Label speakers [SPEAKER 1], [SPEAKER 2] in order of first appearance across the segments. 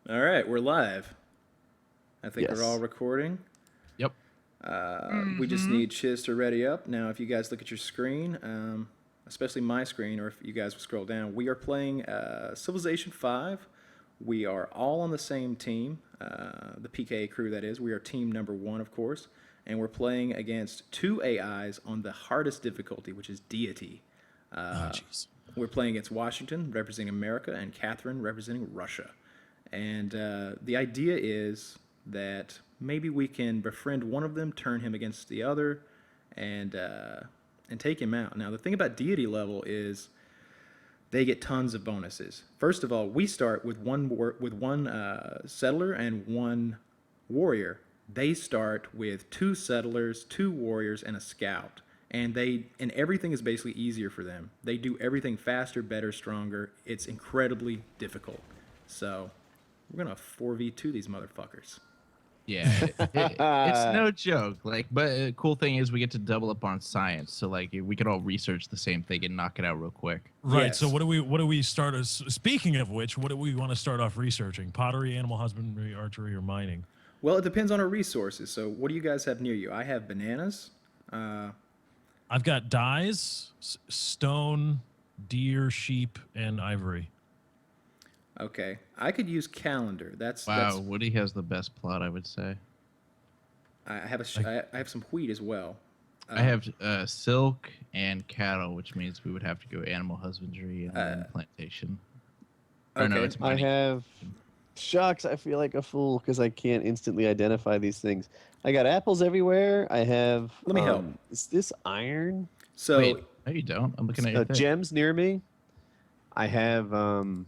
[SPEAKER 1] All right, we're live. I think we're all
[SPEAKER 2] Yes.
[SPEAKER 1] recording.
[SPEAKER 3] Yep.
[SPEAKER 1] We just need Chiz to ready up. Now, if you guys look at your screen, especially my screen, or if you guys will scroll down, we are playing Civilization 5. We are all on the same team, the PKA crew, that is. We are team number one, of course. And we're playing against two AIs on the hardest difficulty, which is Deity.
[SPEAKER 3] Oh, jeez.
[SPEAKER 1] We're playing against Washington, representing America, and Catherine, representing Russia. And the idea is that maybe we can befriend one of them, turn him against the other, and take him out. Now, the thing about deity level is they get tons of bonuses. First of all, we start with one settler and one warrior. They start with two settlers, two warriors, and a scout. And everything is basically easier for them. They do everything faster, better, stronger. It's incredibly difficult. So we're gonna 4v2 these motherfuckers.
[SPEAKER 3] Yeah, it's no joke. But the cool thing is we get to double up on science, so we could all research the same thing and knock it out real quick.
[SPEAKER 4] Right.
[SPEAKER 1] Yes.
[SPEAKER 4] So what do we start as? Speaking of which, what do we want to start off researching? Pottery, animal husbandry, archery, or mining?
[SPEAKER 1] Well, it depends on our resources. So what do you guys have near you? I have bananas.
[SPEAKER 4] I've got dyes, stone, deer, sheep, and ivory.
[SPEAKER 1] Okay, I could use calendar.
[SPEAKER 3] Wow, Woody has the best plot, I would say.
[SPEAKER 1] I have I have some wheat as well.
[SPEAKER 3] I have silk and cattle, which means we would have to go animal husbandry and then plantation. Or no,
[SPEAKER 1] okay.
[SPEAKER 3] it's
[SPEAKER 2] I
[SPEAKER 3] mining.
[SPEAKER 2] have. Shucks, I feel like a fool because I can't instantly identify these things. I got apples everywhere. I have.
[SPEAKER 1] Let me help.
[SPEAKER 2] Is this iron?
[SPEAKER 1] So
[SPEAKER 3] Wait, no, you don't. I'm looking at your thing.
[SPEAKER 2] Gems near me. I have palm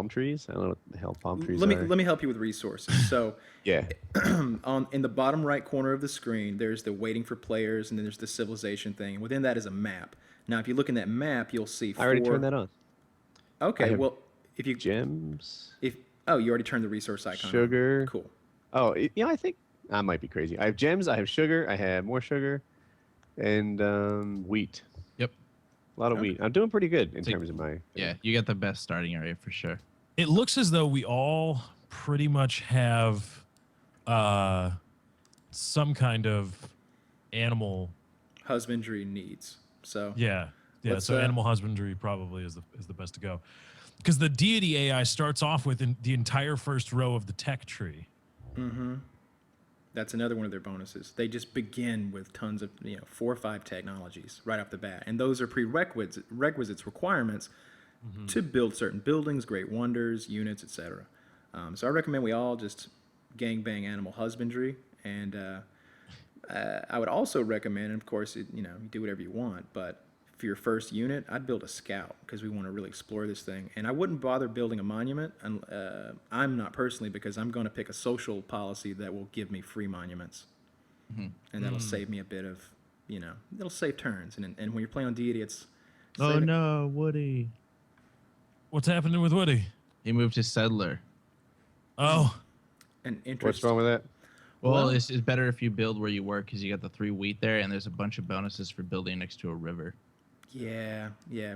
[SPEAKER 2] trees. I don't know what the hell palm trees
[SPEAKER 1] let
[SPEAKER 2] are.
[SPEAKER 1] me help you with resources. So
[SPEAKER 2] Yeah.
[SPEAKER 1] in the bottom right corner of the screen, there's the waiting for players, and then there's the civilization thing. And within that is a map. Now, if you look in that map, you'll see
[SPEAKER 2] I already turned that on.
[SPEAKER 1] Okay,
[SPEAKER 2] have
[SPEAKER 1] well, if you
[SPEAKER 2] Gems.
[SPEAKER 1] you already turned the resource icon on.
[SPEAKER 2] Sugar.
[SPEAKER 1] Cool.
[SPEAKER 2] Oh, I think I might be crazy. I have gems. I have sugar. I have more sugar, and wheat.
[SPEAKER 3] Yep.
[SPEAKER 2] A lot of wheat. I'm doing pretty good in
[SPEAKER 3] So-
[SPEAKER 2] terms of my.
[SPEAKER 3] Yeah, you got the best starting area for sure.
[SPEAKER 4] It looks as though we all pretty much have some kind of animal.
[SPEAKER 1] Husbandry needs. So
[SPEAKER 4] Yeah.
[SPEAKER 1] Let's,
[SPEAKER 4] So animal husbandry probably is the best to go, because the deity AI starts off with the entire first row of the tech tree.
[SPEAKER 1] that's another one of their bonuses. They just begin with tons of 4 or 5 technologies right off the bat, and those are requisites requirements to build certain buildings, great wonders, units, etc. So I recommend we all just gangbang animal husbandry, and I would also recommend, and of course, you do whatever you want, but for your first unit, I'd build a scout because we want to really explore this thing. And I wouldn't bother building a monument. I'm not personally, because I'm going to pick a social policy that will give me free monuments, and that'll save me a bit of, it'll save turns. And when you're playing on deity, it's
[SPEAKER 3] Oh
[SPEAKER 1] saving-
[SPEAKER 3] no, Woody.
[SPEAKER 4] What's happening with Woody?
[SPEAKER 3] He moved to settler.
[SPEAKER 4] Oh,
[SPEAKER 1] an interest.
[SPEAKER 2] What's wrong with that?
[SPEAKER 3] Well, it's better if you build where you work because you got the 3 wheat there, and there's a bunch of bonuses for building next to a river.
[SPEAKER 1] Yeah.
[SPEAKER 2] Yeah.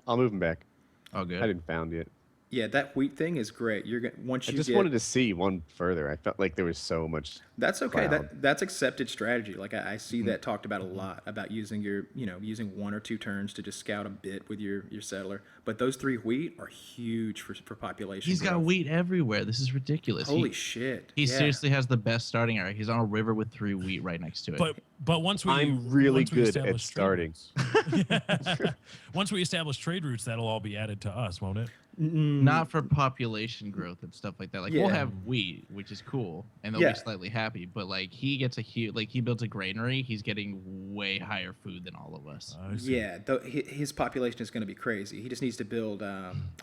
[SPEAKER 2] I'll move them back.
[SPEAKER 3] All good.
[SPEAKER 2] I didn't found yet.
[SPEAKER 1] Yeah, that wheat thing is great. Once
[SPEAKER 2] I
[SPEAKER 1] you
[SPEAKER 2] just
[SPEAKER 1] get,
[SPEAKER 2] wanted to see one further. I felt like there was so much.
[SPEAKER 1] That's okay.
[SPEAKER 2] cloud.
[SPEAKER 1] That's accepted strategy. Like I see that talked about a lot, about using using 1 or 2 turns to just scout a bit with your settler. But those 3 wheat are huge for population.
[SPEAKER 3] He's got
[SPEAKER 1] growth.
[SPEAKER 3] wheat everywhere. This is ridiculous.
[SPEAKER 1] Holy shit!
[SPEAKER 3] He
[SPEAKER 1] Yeah.
[SPEAKER 3] seriously has the best starting area. He's on a river with 3 wheat right next to it.
[SPEAKER 4] but once we
[SPEAKER 2] I'm really
[SPEAKER 4] once we
[SPEAKER 2] good at
[SPEAKER 4] establish trade
[SPEAKER 2] starting.
[SPEAKER 4] routes- once we establish trade routes, that'll all be added to us, won't it?
[SPEAKER 3] Not for population growth and stuff like that. Like we'll
[SPEAKER 1] Yeah.
[SPEAKER 3] have wheat, which is cool, and they'll
[SPEAKER 1] Yeah.
[SPEAKER 3] be slightly happy. But he gets a huge, he builds a granary. He's getting way higher food than all of us.
[SPEAKER 4] I see.
[SPEAKER 1] Yeah, his population is going to be crazy. He just needs to build.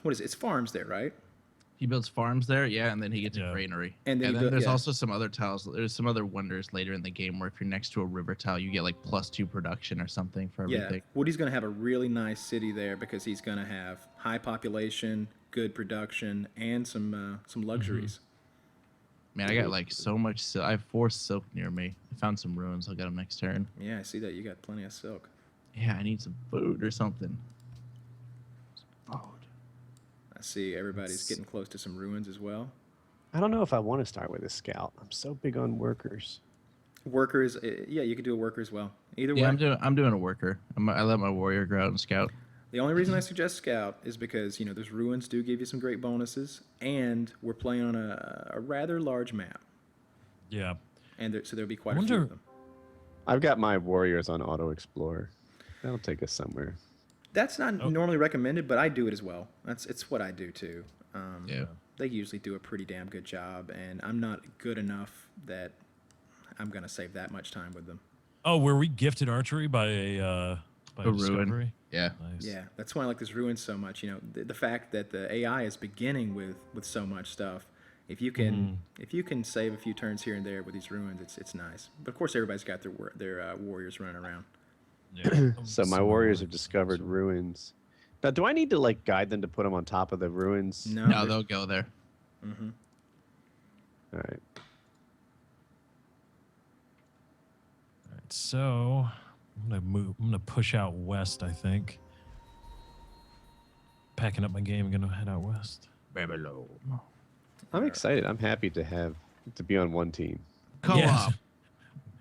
[SPEAKER 1] What is it? It's farms there, right?
[SPEAKER 3] He builds farms there, yeah, and then he gets
[SPEAKER 4] Yeah.
[SPEAKER 3] a granary.
[SPEAKER 1] And then he built-
[SPEAKER 3] there's
[SPEAKER 1] yeah.
[SPEAKER 3] also some other tiles. There's some other wonders later in the game where if you're next to a river tile, you get +2 production or something for
[SPEAKER 1] Yeah,
[SPEAKER 3] everything.
[SPEAKER 1] Woody's going to have a really nice city there because he's going to have high population, good production, and some luxuries.
[SPEAKER 3] Man, I got so much silk. I have 4 silk near me. I found some ruins. I'll get them next turn.
[SPEAKER 1] Yeah, I see that. You got plenty of silk.
[SPEAKER 3] Yeah, I need some food or something. Food.
[SPEAKER 1] I see everybody's getting close to some ruins as well.
[SPEAKER 2] I don't know if I want to start with a scout. I'm so big on workers.
[SPEAKER 1] Workers, yeah, you could do a worker as well. Either
[SPEAKER 3] Yeah,
[SPEAKER 1] way.
[SPEAKER 3] I'm doing a worker. I let my warrior go out and scout.
[SPEAKER 1] The only reason I suggest Scout is because, those ruins do give you some great bonuses, and we're playing on a rather large map.
[SPEAKER 4] Yeah.
[SPEAKER 1] And so there'll be quite
[SPEAKER 4] I
[SPEAKER 1] a few
[SPEAKER 4] wonder-
[SPEAKER 1] of them.
[SPEAKER 2] I've got my warriors on auto explorer. That'll take us somewhere.
[SPEAKER 1] That's not normally recommended, but I do it as well. It's what I do too.
[SPEAKER 3] Yeah.
[SPEAKER 1] They usually do a pretty damn good job, and I'm not good enough that I'm going to save that much time with them.
[SPEAKER 4] Oh, were we gifted archery by a
[SPEAKER 3] ruin.
[SPEAKER 4] discovery?
[SPEAKER 3] Yeah.
[SPEAKER 4] Nice.
[SPEAKER 1] Yeah, that's why I like this ruin so much. The fact that the AI is beginning with so much stuff. If you can save a few turns here and there with these ruins, it's nice. But of course, everybody's got their warriors running around.
[SPEAKER 4] Yeah.
[SPEAKER 2] So my warriors have discovered ruins. Now, do I need to like guide them to put them on top of the ruins?
[SPEAKER 1] No,
[SPEAKER 3] No, they'll go there.
[SPEAKER 1] Mm-hmm.
[SPEAKER 2] All right.
[SPEAKER 4] All right, so I'm gonna push out west. I think. Packing up my game, gonna head out west.
[SPEAKER 3] Babylon.
[SPEAKER 2] I'm excited. I'm happy to be on one team.
[SPEAKER 3] Co-op.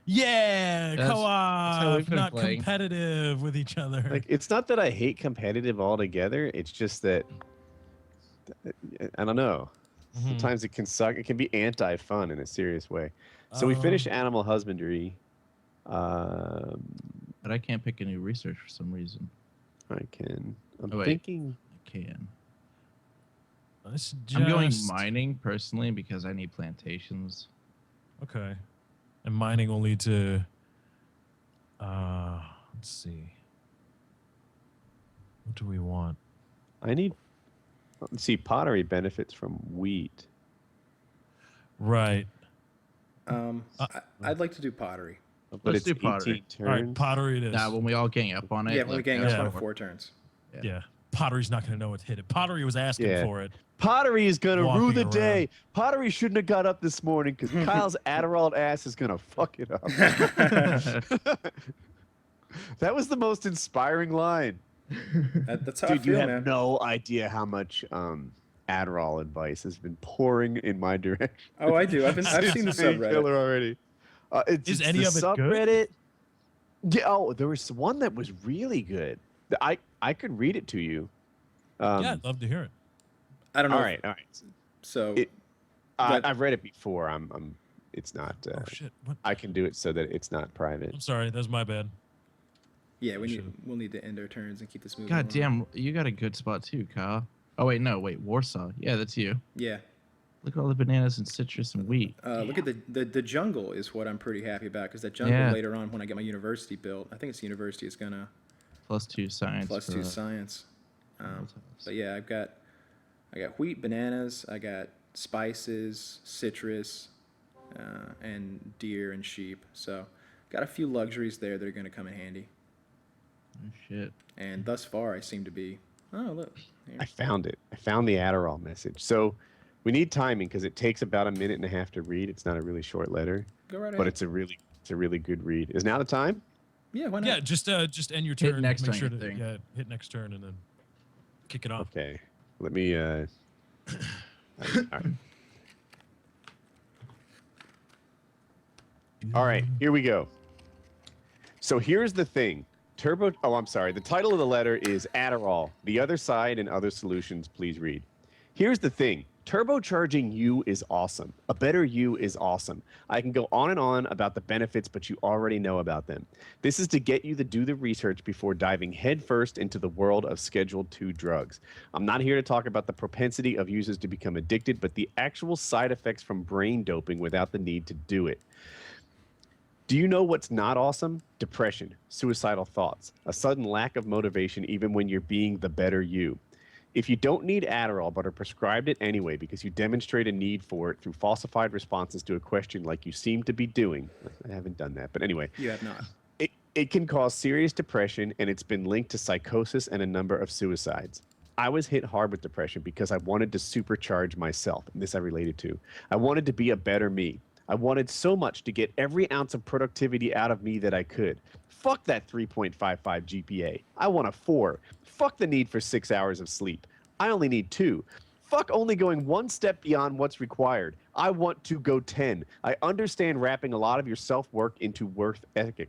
[SPEAKER 4] Yeah,
[SPEAKER 3] That's how
[SPEAKER 4] co-op,
[SPEAKER 3] we've been
[SPEAKER 4] not
[SPEAKER 3] playing.
[SPEAKER 4] competitive with each other.
[SPEAKER 2] Like, it's not that I hate competitive altogether. It's just that I don't know.
[SPEAKER 4] Mhm.
[SPEAKER 2] Sometimes it can suck. It can be anti-fun in a serious way. So we finished animal husbandry.
[SPEAKER 3] But I can't pick a new research for some reason.
[SPEAKER 2] I can. I'm
[SPEAKER 3] Oh, wait.
[SPEAKER 2] thinking.
[SPEAKER 3] I can.
[SPEAKER 4] Let's
[SPEAKER 3] I'm going
[SPEAKER 4] just-
[SPEAKER 3] mining personally because I need plantations.
[SPEAKER 4] Okay. And mining will lead to let's see. What do we want?
[SPEAKER 2] I need. Let's see. Pottery benefits from wheat.
[SPEAKER 4] Right.
[SPEAKER 1] I'd like to do pottery.
[SPEAKER 2] But
[SPEAKER 3] Let's
[SPEAKER 2] it's
[SPEAKER 3] do
[SPEAKER 2] 18
[SPEAKER 3] pottery.
[SPEAKER 2] turns.
[SPEAKER 4] All right, pottery it is.
[SPEAKER 3] Nah, when we all gang up on it.
[SPEAKER 1] Yeah, when we gang
[SPEAKER 3] that's
[SPEAKER 1] up on
[SPEAKER 4] yeah.
[SPEAKER 1] it 4 turns.
[SPEAKER 4] Yeah. Pottery's not gonna know what hit it. Pottery was asking
[SPEAKER 2] Yeah.
[SPEAKER 4] for it.
[SPEAKER 2] Pottery is gonna rue
[SPEAKER 4] Walking
[SPEAKER 2] the
[SPEAKER 4] around.
[SPEAKER 2] day. Pottery shouldn't have got up this morning because Kyle's Adderall ass is gonna fuck it up. That was the most inspiring line.
[SPEAKER 1] That's how
[SPEAKER 2] Dude,
[SPEAKER 1] I feel,
[SPEAKER 2] you have
[SPEAKER 1] man.
[SPEAKER 2] no idea how much Adderall advice has been pouring in my direction.
[SPEAKER 1] Oh, I do. I've seen the
[SPEAKER 2] It's
[SPEAKER 1] subreddit.
[SPEAKER 2] killer already.
[SPEAKER 4] Is any
[SPEAKER 2] the
[SPEAKER 4] of it good?
[SPEAKER 2] subreddit. Yeah. Oh, there was one that was really good. I could read it to you.
[SPEAKER 4] Yeah, I'd love to hear it.
[SPEAKER 1] I don't know.
[SPEAKER 2] All right. All right.
[SPEAKER 1] So
[SPEAKER 2] It-
[SPEAKER 1] But-
[SPEAKER 2] I've read it before. It's not.
[SPEAKER 4] Oh shit. What?
[SPEAKER 2] I can do it so that it's not private.
[SPEAKER 4] I'm sorry, that's my bad.
[SPEAKER 1] yeah,
[SPEAKER 4] Should've-
[SPEAKER 1] we'll need to end our turns and keep this moving.
[SPEAKER 3] God
[SPEAKER 1] along.
[SPEAKER 3] damn, you got a good spot too, Kyle. Oh wait, no, wait, Warsaw. Yeah, that's you.
[SPEAKER 1] Yeah.
[SPEAKER 3] Look at all the bananas and citrus and wheat.
[SPEAKER 1] Look at the jungle is what I'm pretty happy about because that jungle
[SPEAKER 3] Yeah.
[SPEAKER 1] later on when I get my university built, I think it's the university is gonna
[SPEAKER 3] +2 science.
[SPEAKER 1] +2 science. But yeah, I got wheat, bananas, I got spices, citrus, and deer and sheep. So got a few luxuries there that are gonna come in handy.
[SPEAKER 3] Oh shit.
[SPEAKER 1] And thus far, I seem to be. Oh look, here.
[SPEAKER 2] I found it. I found the Adderall message. So we need timing because it takes about a minute and a half to read. It's not a really short letter,
[SPEAKER 1] Go right ahead.
[SPEAKER 2] but it's a really good read. Is now the time?
[SPEAKER 1] Yeah, why not?
[SPEAKER 4] Yeah, just end your turn.
[SPEAKER 3] next
[SPEAKER 4] make
[SPEAKER 3] turn,
[SPEAKER 4] sure
[SPEAKER 3] I
[SPEAKER 4] to
[SPEAKER 3] think.
[SPEAKER 4] hit next turn and then kick it off.
[SPEAKER 2] Okay. Let me. All right. All right, here we go. So here's the thing. I'm sorry. The title of the letter is Adderall. The other side and other solutions, please read. Here's the thing. Turbocharging you is awesome. A better you is awesome. I can go on and on about the benefits, but you already know about them. This is to get you to do the research before diving headfirst into the world of Schedule II drugs. I'm not here to talk about the propensity of users to become addicted, but the actual side effects from brain doping without the need to do it. Do you know what's not awesome? Depression, suicidal thoughts, a sudden lack of motivation even when you're being the better you. If you don't need Adderall but are prescribed it anyway because you demonstrate a need for it through falsified responses to a question like you seem to be doing, I haven't done that, but anyway,
[SPEAKER 1] You have not.
[SPEAKER 2] it can cause serious depression, and it's been linked to psychosis and a number of suicides. I was hit hard with depression because I wanted to supercharge myself, and this I related to. I wanted to be a better me. I wanted so much to get every ounce of productivity out of me that I could. Fuck that 3.55 GPA. I want a 4. Fuck the need for 6 hours of sleep. I only need 2. Fuck only going 1 step beyond what's required. I want to go 10. I understand wrapping a lot of your self-work into work ethic.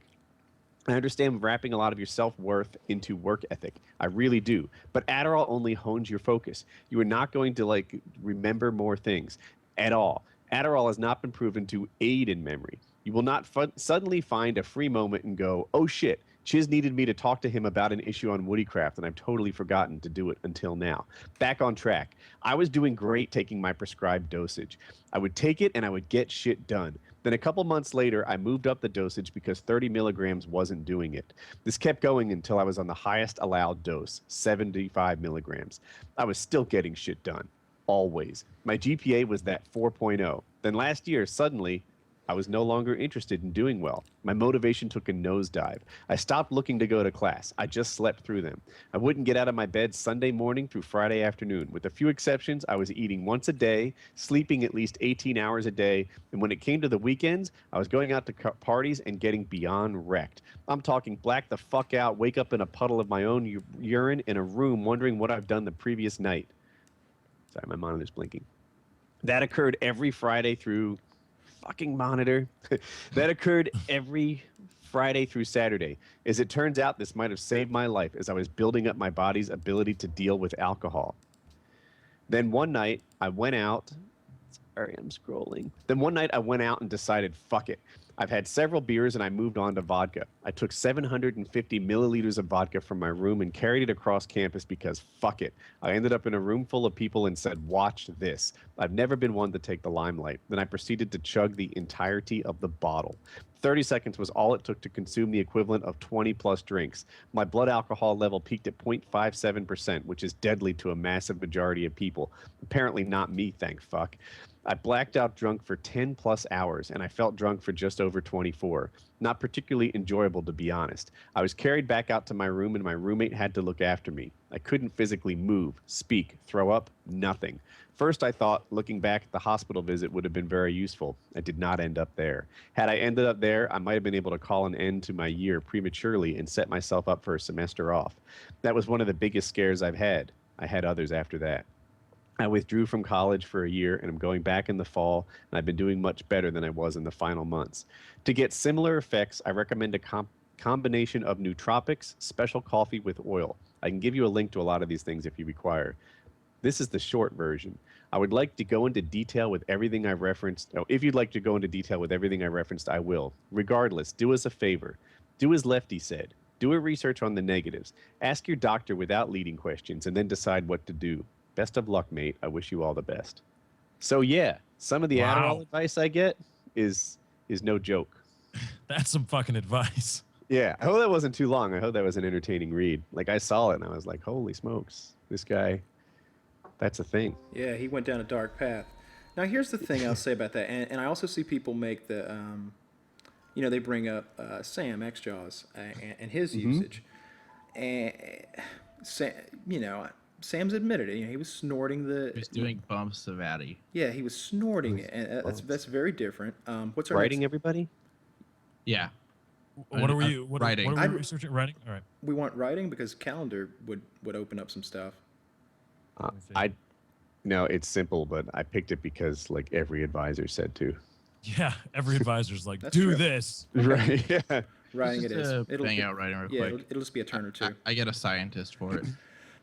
[SPEAKER 2] I understand wrapping a lot of your self-worth into work ethic. I really do. But Adderall only hones your focus. You are not going to like remember more things at all. Adderall has not been proven to aid in memory. You will not suddenly find a free moment and go, oh shit, Chiz needed me to talk to him about an issue on Woodycraft, and I've totally forgotten to do it until now. Back on track. I was doing great taking my prescribed dosage. I would take it and I would get shit done. Then a couple months later, I moved up the dosage because 30 milligrams wasn't doing it. This kept going until I was on the highest allowed dose, 75 milligrams. I was still getting shit done. Always. My GPA was that 4.0. Then last year, suddenly, I was no longer interested in doing well. My motivation took a nosedive. I stopped looking to go to class. I just slept through them. I wouldn't get out of my bed Sunday morning through Friday afternoon. With a few exceptions, I was eating once a day, sleeping at least 18 hours a day, and when it came to the weekends, I was going out to parties and getting beyond wrecked. I'm talking black the fuck out, wake up in a puddle of my own urine in a room wondering what I've done the previous night. Sorry, my monitor's blinking. That occurred every Friday through... fucking monitor. That occurred every Friday through Saturday. As it turns out, this might have saved my life as I was building up my body's ability to deal with alcohol. Then one night, I went out. Sorry, I'm scrolling. Then one night, I went out and decided, fuck it. I've had several beers and I moved on to vodka. I took 750 milliliters of vodka from my room and carried it across campus because fuck it. I ended up in a room full of people and said, watch this. I've never been one to take the limelight. Then I proceeded to chug the entirety of the bottle. 30 seconds was all it took to consume the equivalent of 20 plus drinks. My blood alcohol level peaked at 0.57%, which is deadly to a massive majority of people. Apparently not me, thank fuck. I blacked out drunk for 10 plus hours, and I felt drunk for just over 24. Not particularly enjoyable, to be honest. I was carried back out to my room, and my roommate had to look after me. I couldn't physically move, speak, throw up, nothing. First, I thought looking back at the hospital visit would have been very useful. I did not end up there. Had I ended up there, I might have been able to call an end to my year prematurely and set myself up for a semester off. That was one of the biggest scares I've had. I had others after that. I withdrew from college for a year, and I'm going back in the fall, and I've been doing much better than I was in the final months. To get similar effects, I recommend a combination of nootropics, special coffee with oil. I can give you a link to a lot of these things if you require. This is the short version. I would like to go into detail with everything I referenced. Oh, if you'd like to go into detail with everything I referenced, I will. Regardless, do us a favor. Do as Lefty said. Do a research on the negatives. Ask your doctor without leading questions, and then decide what to do. Best of luck, mate. I wish you all the best. So yeah, some of the Adderall advice I get is no joke.
[SPEAKER 4] That's some fucking advice.
[SPEAKER 2] Yeah, I hope that wasn't too long. I hope that was an entertaining read. Like, I saw it and I was like, holy smokes, this guy, that's a thing.
[SPEAKER 1] Yeah, he went down a dark path. Now, here's the thing I'll say about that, and I also see people make the, they bring up Sam Xjaws and his usage, and Sam's admitted it. He was snorting the.
[SPEAKER 3] He was doing bumps of Addy.
[SPEAKER 1] Yeah, he was snorting it, and that's very different. What's our
[SPEAKER 2] writing,
[SPEAKER 1] next?
[SPEAKER 2] everybody?
[SPEAKER 3] Yeah.
[SPEAKER 4] What are we?
[SPEAKER 3] Writing.
[SPEAKER 4] What are we researching? Writing. All right.
[SPEAKER 1] We want writing because calendar would open up some stuff.
[SPEAKER 2] No, it's simple, but I picked it because like every advisor said to.
[SPEAKER 4] Yeah, every advisor's like,
[SPEAKER 1] That's
[SPEAKER 4] do
[SPEAKER 1] true.
[SPEAKER 4] this.
[SPEAKER 2] Right. Yeah.
[SPEAKER 1] Writing it is.
[SPEAKER 3] Bang out writing real
[SPEAKER 1] Yeah,
[SPEAKER 3] quick.
[SPEAKER 1] it'll just be a turn or two.
[SPEAKER 3] I get a scientist for it.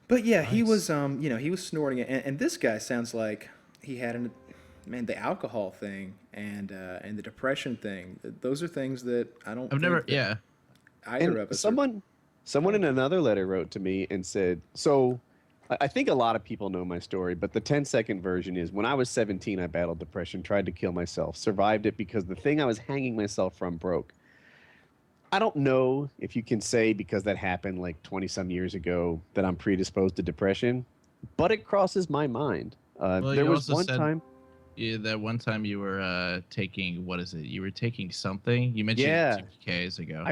[SPEAKER 1] But yeah, he
[SPEAKER 4] Nice.
[SPEAKER 1] was, he was snorting it, and this guy sounds like he had the alcohol thing and the depression thing. Those are things that I don't.
[SPEAKER 3] I've never.
[SPEAKER 1] think that
[SPEAKER 3] Yeah.
[SPEAKER 1] Either
[SPEAKER 2] And
[SPEAKER 1] of us.
[SPEAKER 2] someone in another letter wrote to me and said, so I think a lot of people know my story, but the 10-second version is when I was 17, I battled depression, tried to kill myself, survived it because the thing I was hanging myself from broke. I don't know if you can say because that happened like 20 some years ago that I'm predisposed to depression, but it crosses my mind.
[SPEAKER 3] Well,
[SPEAKER 2] there
[SPEAKER 3] you
[SPEAKER 2] was
[SPEAKER 3] also
[SPEAKER 2] one
[SPEAKER 3] said-
[SPEAKER 2] time.
[SPEAKER 3] Yeah, that one time you were taking, what is it? You were taking something. You mentioned
[SPEAKER 2] Yeah.
[SPEAKER 3] it 2 PKAs ago.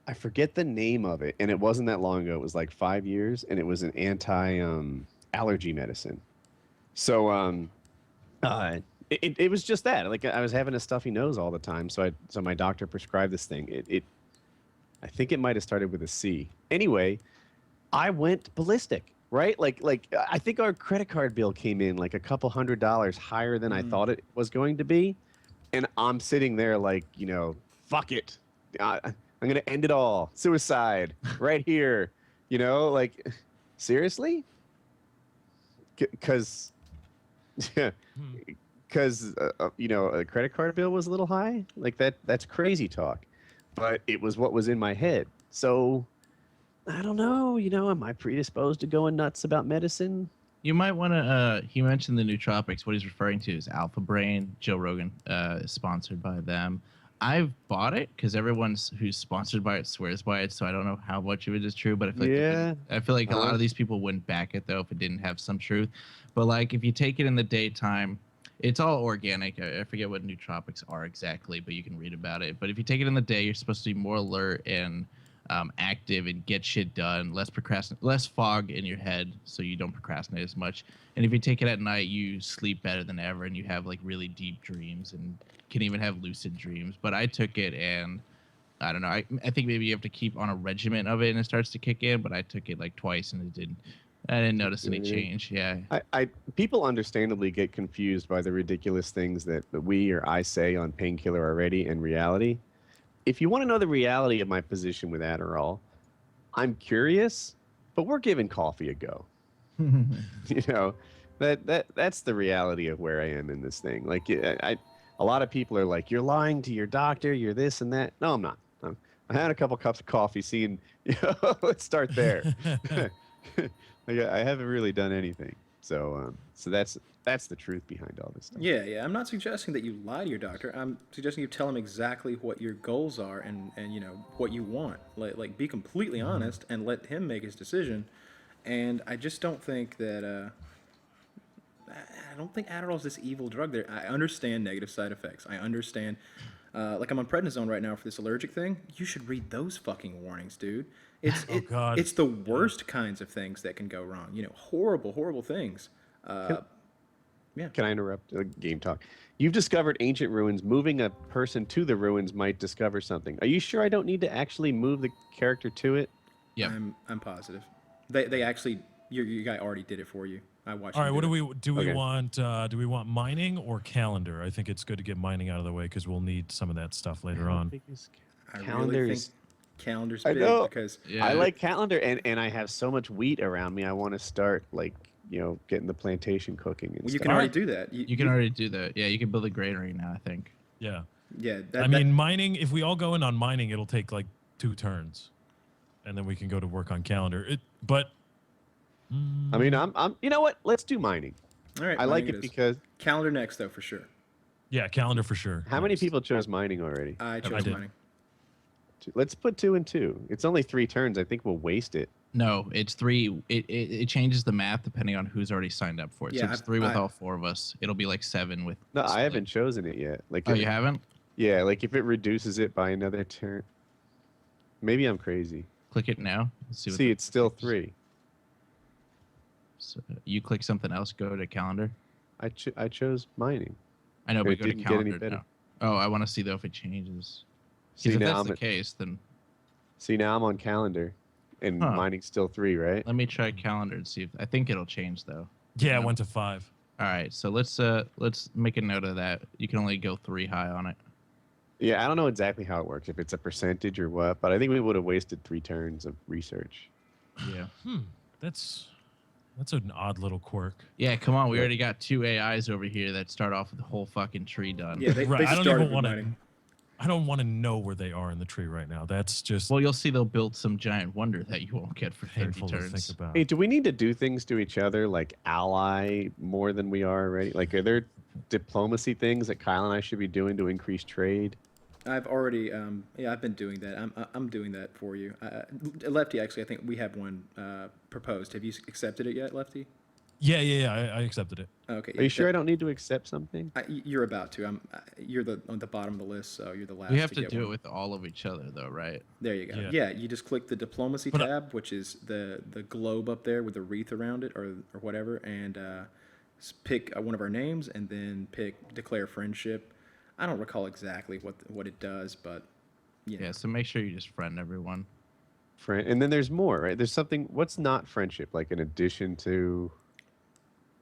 [SPEAKER 2] I forget the name of it, and it wasn't that long ago. It was like 5 years, and it was an allergy medicine. So it was just that. Like I was having a stuffy nose all the time, so my doctor prescribed this thing. I think it might have started with a C. Anyway, I went ballistic. right? Like I think our credit card bill came in like a couple $100 higher than I thought it was going to be, and I'm sitting there like, fuck it, I'm gonna end it all, suicide right here, like seriously, because because a credit card bill was a little high, like that's crazy talk, but it was what was in my head. So I don't know, am I predisposed to going nuts about medicine?
[SPEAKER 3] You might want to. He mentioned the nootropics. What he's referring to is Alpha Brain. Joe Rogan is sponsored by them. I've bought it because everyone who's sponsored by it swears by it. So I don't know how much of it is true, but I feel like I feel like a lot of these people wouldn't back it though if it didn't have some truth. But like if you take it in the daytime, it's all organic. I forget what nootropics are exactly, but you can read about it. But if you take it in the day, you're supposed to be more alert and active and get shit done, less fog in your head, so you don't procrastinate as much. And if you take it at night, you sleep better than ever, and you have like really deep dreams and can even have lucid dreams. But I took it, and I don't know. I think maybe you have to keep on a regimen of it, and it starts to kick in. But I took it like twice, and I didn't notice any change. Yeah.
[SPEAKER 2] People understandably get confused by the ridiculous things that we or I say on Painkiller already and reality. If you want to know the reality of my position with Adderall, I'm curious, but we're giving coffee a go. That's the reality of where I am in this thing. Like, a lot of people are like, "You're lying to your doctor. You're this and that." No, I'm not. I had a couple cups of coffee. Seeing, let's start there. Like, I haven't really done anything. So that's the truth behind all this stuff.
[SPEAKER 1] Yeah. I'm not suggesting that you lie to your doctor. I'm suggesting you tell him exactly what your goals are and what you want. Like be completely honest and let him make his decision. And I just don't think that I don't think Adderall's this evil drug. There, I understand negative side effects. I understand. Like I'm on prednisone right now for this allergic thing. You should read those fucking warnings, dude.
[SPEAKER 4] God.
[SPEAKER 1] It's the worst kinds of things that can go wrong. Horrible things.
[SPEAKER 2] Can I interrupt game talk? You've discovered ancient ruins. Moving a person to the ruins might discover something. Are you sure I don't need to actually move the character to it?
[SPEAKER 3] Yeah.
[SPEAKER 1] I'm positive. They actually your guy already did it for you. I watched.
[SPEAKER 4] All right, what do we
[SPEAKER 2] Okay.
[SPEAKER 4] want? Do we want mining or calendar? I think it's good to get mining out of the way because we'll need some of that stuff later on.
[SPEAKER 1] I
[SPEAKER 2] Calendar
[SPEAKER 1] really
[SPEAKER 2] is-
[SPEAKER 1] think calendar's
[SPEAKER 2] I
[SPEAKER 1] big
[SPEAKER 2] know.
[SPEAKER 1] because
[SPEAKER 3] Yeah.
[SPEAKER 2] I like calendar, and I have so much wheat around me. I want to start getting the plantation cooking and
[SPEAKER 1] well, you
[SPEAKER 2] stuff.
[SPEAKER 1] can already do that.
[SPEAKER 3] You can already do that. Yeah, you can build a granary now, I think.
[SPEAKER 4] Yeah.
[SPEAKER 1] Yeah.
[SPEAKER 4] I mean, mining. If we all go in on mining, it'll take like 2 turns, and then we can go to work on calendar.
[SPEAKER 2] I mean, I'm. You know what? Let's do mining.
[SPEAKER 1] all right.
[SPEAKER 2] I like
[SPEAKER 1] mining
[SPEAKER 2] it
[SPEAKER 1] is.
[SPEAKER 2] because
[SPEAKER 1] Calendar next though for sure.
[SPEAKER 4] Yeah, calendar for sure.
[SPEAKER 2] how many
[SPEAKER 4] Yes.
[SPEAKER 2] people chose mining already?
[SPEAKER 1] I
[SPEAKER 4] I
[SPEAKER 1] chose
[SPEAKER 4] did.
[SPEAKER 1] mining.
[SPEAKER 2] Let's put 2 and 2. It's only 3 turns. I think we'll waste it.
[SPEAKER 3] No, it's 3. It changes the math depending on who's already signed up for it. So
[SPEAKER 1] Yeah,
[SPEAKER 3] it's 3 with all 4 of us. It'll be like 7 with.
[SPEAKER 2] No, I haven't chosen it yet. Like,
[SPEAKER 3] Oh, you haven't?
[SPEAKER 2] Yeah, like if it reduces it by another turn. Maybe I'm crazy.
[SPEAKER 3] Click it now. Let's see.
[SPEAKER 2] See, it's still 3.
[SPEAKER 3] So you click something else. Go to calendar.
[SPEAKER 2] I chose mining.
[SPEAKER 3] I know,
[SPEAKER 2] It
[SPEAKER 3] but go to
[SPEAKER 2] didn't get any
[SPEAKER 3] calendar
[SPEAKER 2] better.
[SPEAKER 3] now. Oh, I want to see though if it changes.
[SPEAKER 2] See
[SPEAKER 3] Because if
[SPEAKER 2] now
[SPEAKER 3] that's
[SPEAKER 2] I'm
[SPEAKER 3] the case, then
[SPEAKER 2] I'm on calendar, and
[SPEAKER 3] Huh.
[SPEAKER 2] mining's still 3, right?
[SPEAKER 3] let me try calendar and see if I think it'll change though.
[SPEAKER 4] Yeah, I
[SPEAKER 3] No.
[SPEAKER 4] went to 5.
[SPEAKER 3] All right, so let's make a note of that. You can only go 3 high on it.
[SPEAKER 2] Yeah, I don't know exactly how it works, if it's a percentage or what, but I think we would have wasted 3 turns of research.
[SPEAKER 3] Yeah.
[SPEAKER 4] That's an odd little quirk.
[SPEAKER 3] Yeah, come on. We already got 2 AIs over here that start off with the whole fucking tree done.
[SPEAKER 1] Yeah, they,
[SPEAKER 4] Right.
[SPEAKER 1] they
[SPEAKER 4] I don't
[SPEAKER 1] started
[SPEAKER 4] even
[SPEAKER 1] with
[SPEAKER 4] want to.
[SPEAKER 1] mining.
[SPEAKER 4] I don't want to know where they are in the tree right now. That's just
[SPEAKER 3] Well, you'll see they'll build some giant wonder that you won't get for 30
[SPEAKER 4] painful to
[SPEAKER 3] turns.
[SPEAKER 4] think about.
[SPEAKER 2] Hey, do we need to do things to each other, like ally more than we are already? Like, are there diplomacy things that Kyle and I should be doing to increase trade?
[SPEAKER 1] I've already, I've been doing that. I'm doing that for you. Lefty, actually, I think we have one proposed. Have you accepted it yet, Lefty?
[SPEAKER 4] Yeah. I accepted it.
[SPEAKER 1] Okay.
[SPEAKER 2] Are you sure I don't need to accept something?
[SPEAKER 1] You're about to. You're on the bottom of the list, so you're the last.
[SPEAKER 3] We have to
[SPEAKER 1] get
[SPEAKER 3] do
[SPEAKER 1] one.
[SPEAKER 3] it with all of each other, though, right?
[SPEAKER 1] There you go.
[SPEAKER 4] Yeah.
[SPEAKER 1] Yeah, you just click the diplomacy
[SPEAKER 4] But I-
[SPEAKER 1] tab, which is the globe up there with the wreath around it, or whatever, and pick one of our names, and then pick declare friendship. I don't recall exactly what it does, but
[SPEAKER 3] Yeah, so make sure you just friend everyone.
[SPEAKER 2] friend, and then there's more, right? There's something. What's not friendship? Like in addition to.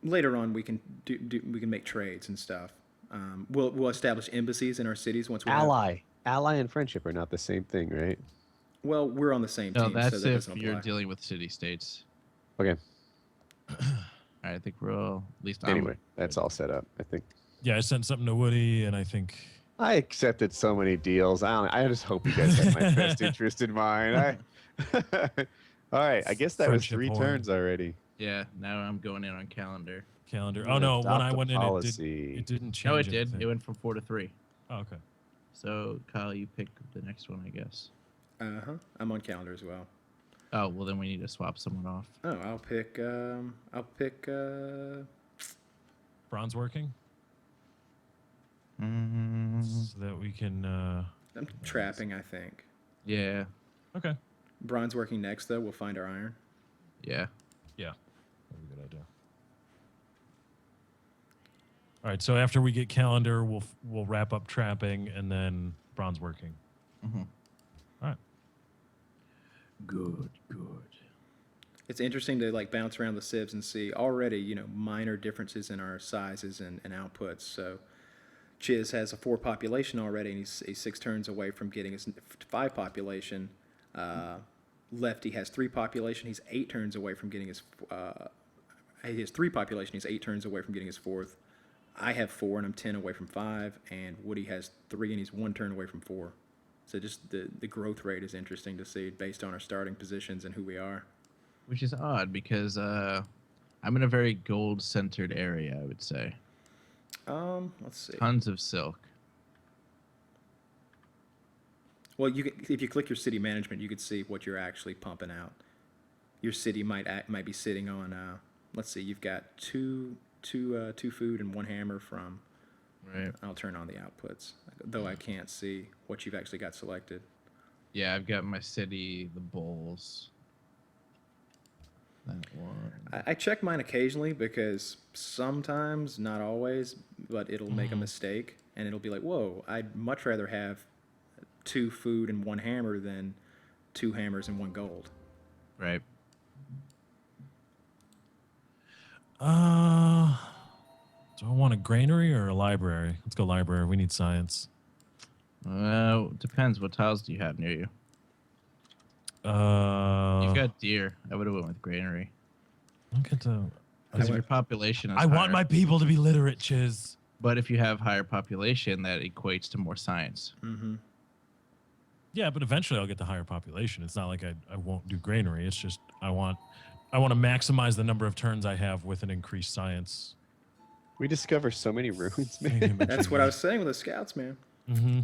[SPEAKER 1] Later on, we can we can make trades and stuff. We'll establish embassies in our cities once we have.
[SPEAKER 2] Ally and friendship are not the same thing, right?
[SPEAKER 1] Well, we're on the same
[SPEAKER 3] No,
[SPEAKER 1] team,
[SPEAKER 3] that's
[SPEAKER 1] so that
[SPEAKER 3] if
[SPEAKER 1] doesn't
[SPEAKER 3] you're
[SPEAKER 1] apply.
[SPEAKER 3] dealing with city states.
[SPEAKER 2] Okay.
[SPEAKER 3] All right, I think we're all at least.
[SPEAKER 2] Anyway, that's all set up. I think.
[SPEAKER 4] Yeah, I sent something to Woody, and I think
[SPEAKER 2] I accepted so many deals. I just hope you guys have my best interest in mind. All right, I guess that was
[SPEAKER 4] Friendship
[SPEAKER 2] 3
[SPEAKER 4] horn.
[SPEAKER 2] turns already.
[SPEAKER 3] Yeah, now I'm going in on calendar.
[SPEAKER 4] calendar.
[SPEAKER 2] We're
[SPEAKER 4] Oh
[SPEAKER 2] gonna
[SPEAKER 4] no, when
[SPEAKER 2] adopt
[SPEAKER 4] I
[SPEAKER 2] a
[SPEAKER 4] went in,
[SPEAKER 2] policy.
[SPEAKER 4] it didn't change.
[SPEAKER 3] No, it did.
[SPEAKER 4] anything.
[SPEAKER 3] It went from 4 to 3.
[SPEAKER 4] Oh, okay.
[SPEAKER 3] So Kyle, you pick the next one, I guess.
[SPEAKER 1] I'm on calendar as well.
[SPEAKER 3] Oh well, then we need to swap someone off.
[SPEAKER 1] Oh, I'll pick.
[SPEAKER 4] Bronze working
[SPEAKER 3] Mm,
[SPEAKER 4] so that we can.
[SPEAKER 1] I'm trapping, I think.
[SPEAKER 3] yeah,
[SPEAKER 4] Okay.
[SPEAKER 1] Bronze working next, though. We'll find our iron.
[SPEAKER 3] yeah.
[SPEAKER 4] Yeah, that's a good idea. All right, so after we get calendar, we'll wrap up trapping and then bronze working.
[SPEAKER 3] Mm-hmm.
[SPEAKER 4] All right.
[SPEAKER 3] Good.
[SPEAKER 1] It's interesting to like bounce around the civs and see already, minor differences in our sizes and outputs. So Chiz has a 4 population already, and he's 6 turns away from getting his 5 population. Lefty has 3 population. He's 8 turns away from getting his. He has 3 population. He's 8 turns away from getting his 4th. I have 4, and I'm 10 away from 5. And Woody has 3, and he's 1 turn away from 4. So just the growth rate is interesting to see based on our starting positions and who we are.
[SPEAKER 3] Which is odd because I'm in a very gold-centered area, I would say.
[SPEAKER 1] Let's see.
[SPEAKER 3] Tons of silk.
[SPEAKER 1] Well, if you click your city management, you could see what you're actually pumping out. Your city might be sitting on. Let's see, you've got two food and 1 hammer from.
[SPEAKER 3] Right.
[SPEAKER 1] I'll turn on the outputs, though I can't see what you've actually got selected.
[SPEAKER 3] Yeah, I've got my city, the bowls. That one.
[SPEAKER 1] I check mine occasionally because sometimes, not always, but it'll make a mistake and it'll be like, whoa, I'd much rather have 2 food and 1 hammer than 2 hammers and 1 gold.
[SPEAKER 3] Right.
[SPEAKER 4] Do I want a granary or a library? Let's go library. We need science.
[SPEAKER 3] Depends. What tiles do you have near you? You've got deer. I would have went with granary.
[SPEAKER 4] Look at the.
[SPEAKER 3] Because if your population is
[SPEAKER 4] I want
[SPEAKER 3] higher-
[SPEAKER 4] my people to be literate, Chiz.
[SPEAKER 3] But if you have higher population, that equates to more science.
[SPEAKER 1] Mm-hmm.
[SPEAKER 4] Yeah, but eventually I'll get the higher population. It's not like I won't do granary. It's just I want to maximize the number of turns I have with an increased science.
[SPEAKER 2] We discover so many ruins, man.
[SPEAKER 4] thingamajiggy.
[SPEAKER 1] That's what I was saying with the scouts, man.
[SPEAKER 4] Mm-hmm.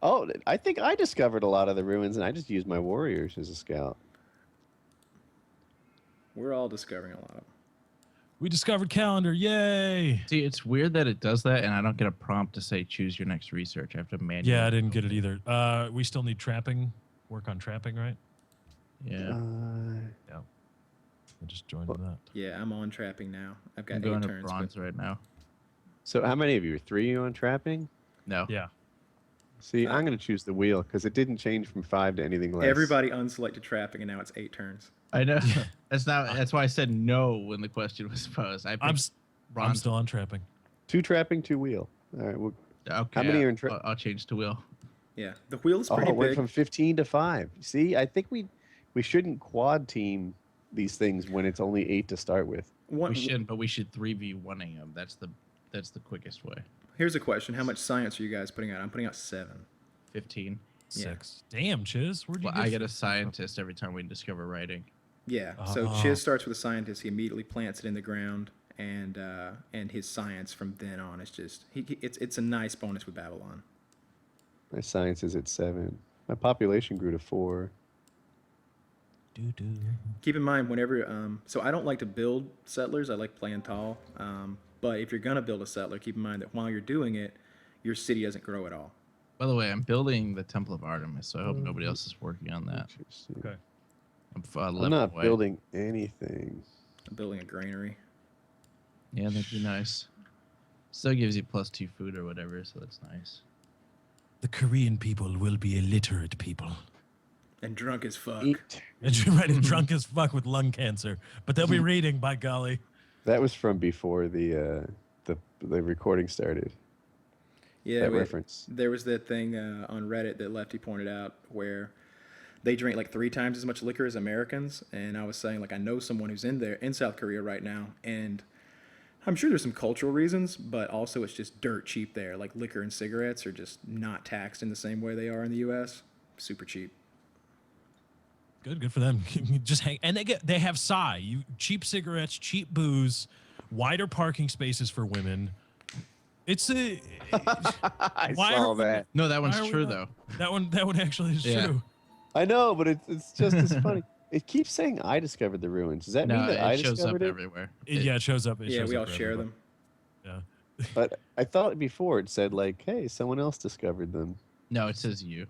[SPEAKER 2] Oh, I think I discovered a lot of the ruins, and I just used my warriors as a scout.
[SPEAKER 1] We're all discovering a lot of them.
[SPEAKER 4] We discovered calendar. Yay!
[SPEAKER 3] See, it's weird that it does that, and I don't get a prompt to say choose your next research. I have to manually.
[SPEAKER 4] Yeah, I didn't get it either. We still need trapping. Work on trapping, right?
[SPEAKER 3] Yeah.
[SPEAKER 4] Yeah. I just joined that.
[SPEAKER 1] Yeah, I'm on trapping now. I've got
[SPEAKER 3] I'm
[SPEAKER 1] 8
[SPEAKER 3] going to
[SPEAKER 1] turns.
[SPEAKER 3] bronze right now.
[SPEAKER 2] So how many of you? 3 on trapping?
[SPEAKER 3] No.
[SPEAKER 4] Yeah.
[SPEAKER 2] See, I'm going to choose the wheel because it didn't change from 5 to anything less.
[SPEAKER 1] Everybody unselected trapping, and now it's 8 turns.
[SPEAKER 3] I know. That's why I said no when the question was posed. I picked
[SPEAKER 4] I'm
[SPEAKER 3] bronze.
[SPEAKER 4] still on trapping.
[SPEAKER 2] 2 trapping, 2 wheel. All right. Well,
[SPEAKER 3] Okay.
[SPEAKER 2] How many are in
[SPEAKER 3] I'll change to wheel.
[SPEAKER 1] Yeah, the wheel's
[SPEAKER 2] oh,
[SPEAKER 1] pretty
[SPEAKER 2] it went
[SPEAKER 1] big.
[SPEAKER 2] from 15 to 5. See, I think we shouldn't quad team these things when it's only 8 to start with.
[SPEAKER 3] We shouldn't, but we should 3v1ing them. That's the quickest way.
[SPEAKER 1] Here's a question: how much science are you guys putting out? I'm putting out 7.
[SPEAKER 3] 15.
[SPEAKER 4] 6. Damn, Chiz. Where'd you
[SPEAKER 3] Well,
[SPEAKER 4] get
[SPEAKER 3] I get a scientist every time we discover writing.
[SPEAKER 1] Yeah. So
[SPEAKER 4] Oh.
[SPEAKER 1] Chiz starts with a scientist. He immediately plants it in the ground, and his science from then on is just it's a nice bonus with Babylon.
[SPEAKER 2] My science is at 7. My population grew to 4.
[SPEAKER 4] Doo-doo.
[SPEAKER 1] Keep in mind whenever so I don't like to build settlers. I like playing tall. But if you're gonna build a settler, keep in mind that while you're doing it, your city doesn't grow at all.
[SPEAKER 3] By the way, I'm building the Temple of Artemis, so I hope nobody else is working on that.
[SPEAKER 2] Interesting.
[SPEAKER 4] Okay.
[SPEAKER 3] I'm
[SPEAKER 2] I'm not
[SPEAKER 3] away.
[SPEAKER 2] building anything.
[SPEAKER 1] I'm building a granary.
[SPEAKER 3] Yeah, that'd be nice. Still gives you +2 food or whatever, so that's nice.
[SPEAKER 4] The Korean people will be illiterate people.
[SPEAKER 1] And drunk as fuck.
[SPEAKER 4] And you're ready, drunk as fuck with lung cancer. But they'll be reading, by golly.
[SPEAKER 2] That was from before the recording started.
[SPEAKER 1] Yeah,
[SPEAKER 2] That reference.
[SPEAKER 1] there was that thing on Reddit that Lefty pointed out where they drink like 3 times as much liquor as Americans, and I was saying like I know someone who's in South Korea right now, and I'm sure there's some cultural reasons, but also it's just dirt cheap there. Like liquor and cigarettes are just not taxed in the same way they are in the U.S. Super cheap.
[SPEAKER 4] Good for them. Just hang, and they have cheap cigarettes, cheap booze, wider parking spaces for women. It's a.
[SPEAKER 2] I saw that.
[SPEAKER 3] No, that one's true though.
[SPEAKER 4] That one actually is true.
[SPEAKER 2] I know, but it's just as funny. It keeps saying I discovered the ruins. Does that mean that I
[SPEAKER 3] shows up
[SPEAKER 2] discovered it?
[SPEAKER 3] everywhere.
[SPEAKER 4] Yeah, it shows up.
[SPEAKER 1] Yeah, we all share them.
[SPEAKER 4] Yeah.
[SPEAKER 2] But I thought before it said like, hey, someone else discovered them.
[SPEAKER 3] No, it says you.